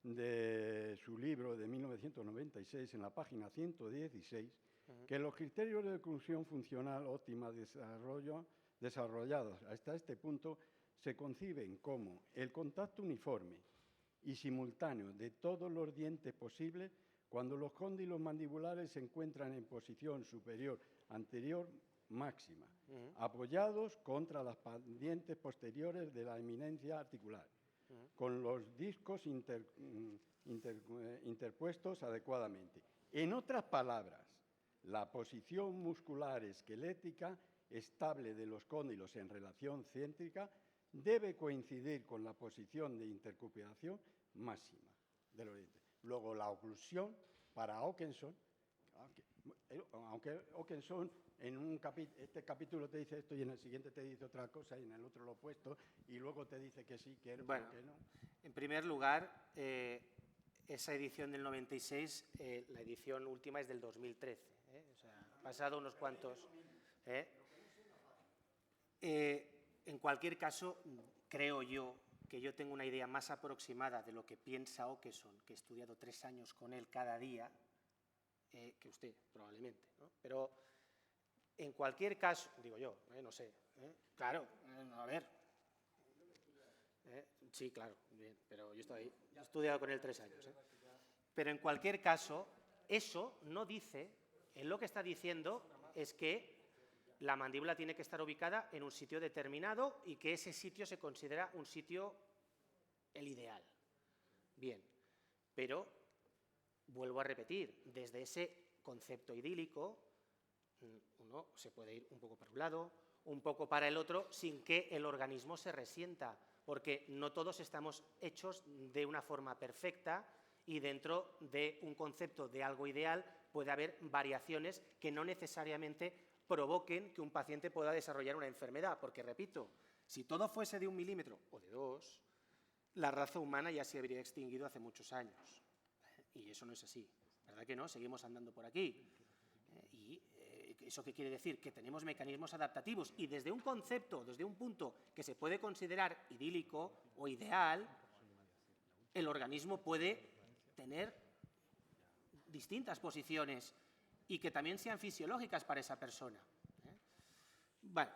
de su libro de 1996, en la página 116, que los criterios de oclusión funcional óptima desarrollados hasta este punto se conciben como el contacto uniforme y simultáneo de todos los dientes posibles cuando los cóndilos mandibulares se encuentran en posición superior anterior máxima, apoyados contra las dientes posteriores de la eminencia articular, con los discos interpuestos adecuadamente. En otras palabras, la posición muscular esquelética estable de los cóndilos en relación céntrica debe coincidir con la posición de intercupidación máxima del oriente. Luego, la oclusión para Hawkinson, aunque Hawkinson en este capítulo te dice esto y en el siguiente te dice otra cosa y en el otro lo opuesto y luego te dice que sí, que bueno, que no. En primer lugar, esa edición del 96, la edición última es del 2013, o sea, ha pasado unos cuantos. En cualquier caso, creo yo que yo tengo una idea más aproximada de lo que piensa Hawkinson, que he estudiado 3 años con él cada día, que usted, probablemente, ¿no? Pero en cualquier caso, digo yo, no sé, claro, a ver, sí, claro, bien, pero yo he estudiado con él 3 años. Pero en cualquier caso, eso no dice, él lo que está diciendo es que la mandíbula tiene que estar ubicada en un sitio determinado y que ese sitio se considera un sitio el ideal. Bien, pero vuelvo a repetir, desde ese concepto idílico, uno se puede ir un poco para un lado, un poco para el otro, sin que el organismo se resienta, porque no todos estamos hechos de una forma perfecta y dentro de un concepto de algo ideal puede haber variaciones que no necesariamente provoquen que un paciente pueda desarrollar una enfermedad, porque, repito, si todo fuese de 1 milímetro o de 2, la raza humana ya se habría extinguido hace muchos años. Y eso no es así, ¿verdad que no? Seguimos andando por aquí. ¿Y eso qué quiere decir? Que tenemos mecanismos adaptativos y desde un concepto, desde un punto que se puede considerar idílico o ideal, el organismo puede tener distintas posiciones y que también sean fisiológicas para esa persona. Bueno,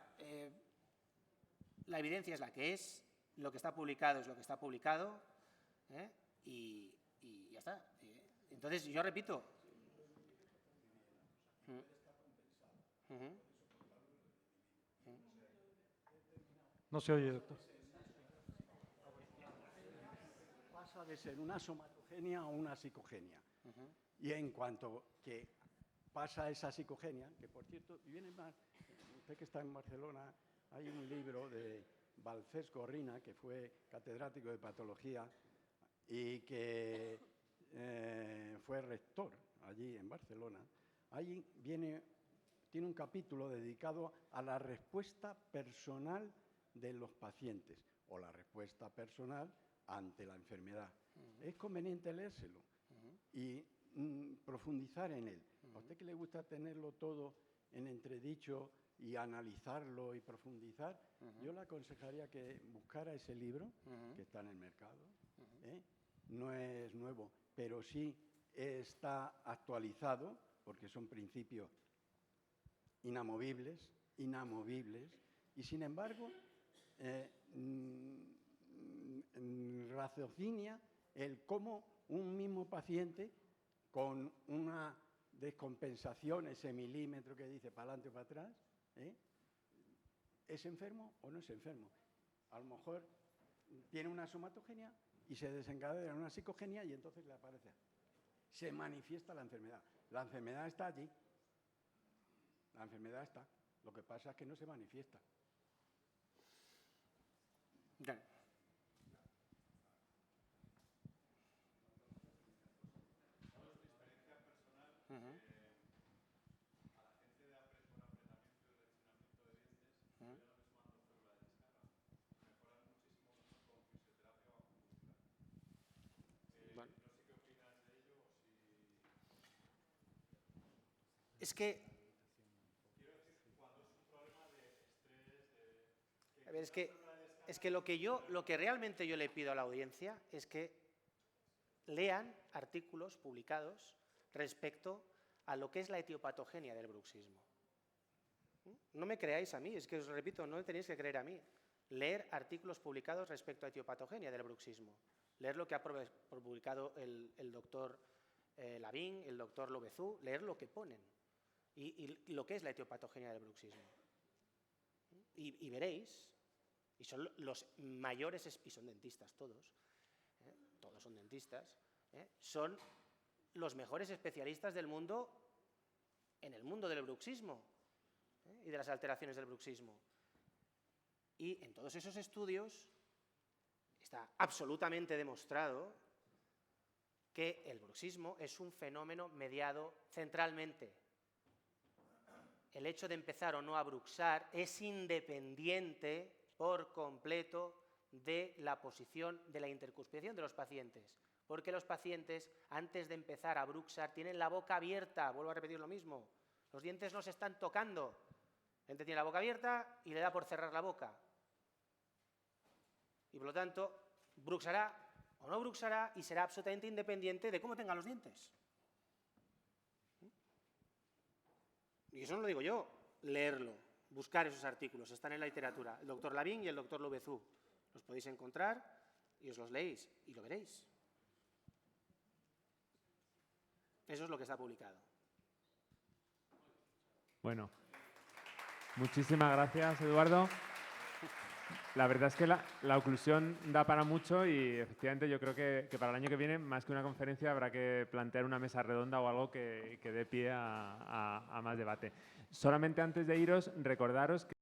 la evidencia es la que es, lo que está publicado es lo que está publicado, y ya está. Entonces, yo repito. No se oye, doctor. Pasa de ser una somatogenia a una psicogenia. Y en cuanto que pasa esa psicogenia, que por cierto, viene más, usted que está en Barcelona, hay un libro de Balcells Gorrina, que fue catedrático de patología y que fue rector allí en Barcelona. Ahí tiene un capítulo dedicado a la respuesta personal de los pacientes o la respuesta personal ante la enfermedad. Es conveniente leérselo y profundizar en él. A usted que le gusta tenerlo todo en entredicho y analizarlo y profundizar, yo le aconsejaría que buscara ese libro que está en el mercado. No es nuevo, pero sí está actualizado porque son principios inamovibles, y sin embargo raciocinia el cómo un mismo paciente con una descompensación, ese milímetro que dice para adelante o para atrás, ¿es enfermo o no es enfermo? A lo mejor tiene una somatogenia y se desencadena una psicogenia y entonces le aparece. Se manifiesta la enfermedad. La enfermedad está allí. La enfermedad está. Lo que pasa es que no se manifiesta. Claro. Es que, a ver, es que lo que realmente yo le pido a la audiencia es que lean artículos publicados respecto a lo que es la etiopatogenia del bruxismo. No me creáis a mí, es que os repito, no me tenéis que creer a mí. Leer artículos publicados respecto a etiopatogenia del bruxismo. Leer lo que ha publicado el doctor Lavín, el doctor Lovezú, leer lo que ponen. Y lo que es la etiopatogenia del bruxismo. Y veréis, y son los mayores, y son dentistas todos son dentistas, son los mejores especialistas del mundo en el mundo del bruxismo. y de las alteraciones del bruxismo. Y en todos esos estudios está absolutamente demostrado que el bruxismo es un fenómeno mediado centralmente. El hecho de empezar o no a bruxar es independiente por completo de la posición de la intercuspitación de los pacientes, porque los pacientes, antes de empezar a bruxar, tienen la boca abierta, vuelvo a repetir lo mismo, los dientes no se están tocando, la gente tiene la boca abierta y le da por cerrar la boca. Y por lo tanto, bruxará o no bruxará y será absolutamente independiente de cómo tenga los dientes. Y eso no lo digo yo, leerlo, buscar esos artículos, están en la literatura. El doctor Lavín y el doctor Louvezou. Los podéis encontrar y os los leéis y lo veréis. Eso es lo que está publicado. Bueno, muchísimas gracias, Eduardo. La verdad es que la oclusión da para mucho y efectivamente yo creo que para el año que viene, más que una conferencia, habrá que plantear una mesa redonda o algo que dé pie a más debate. Solamente antes de iros, recordaros que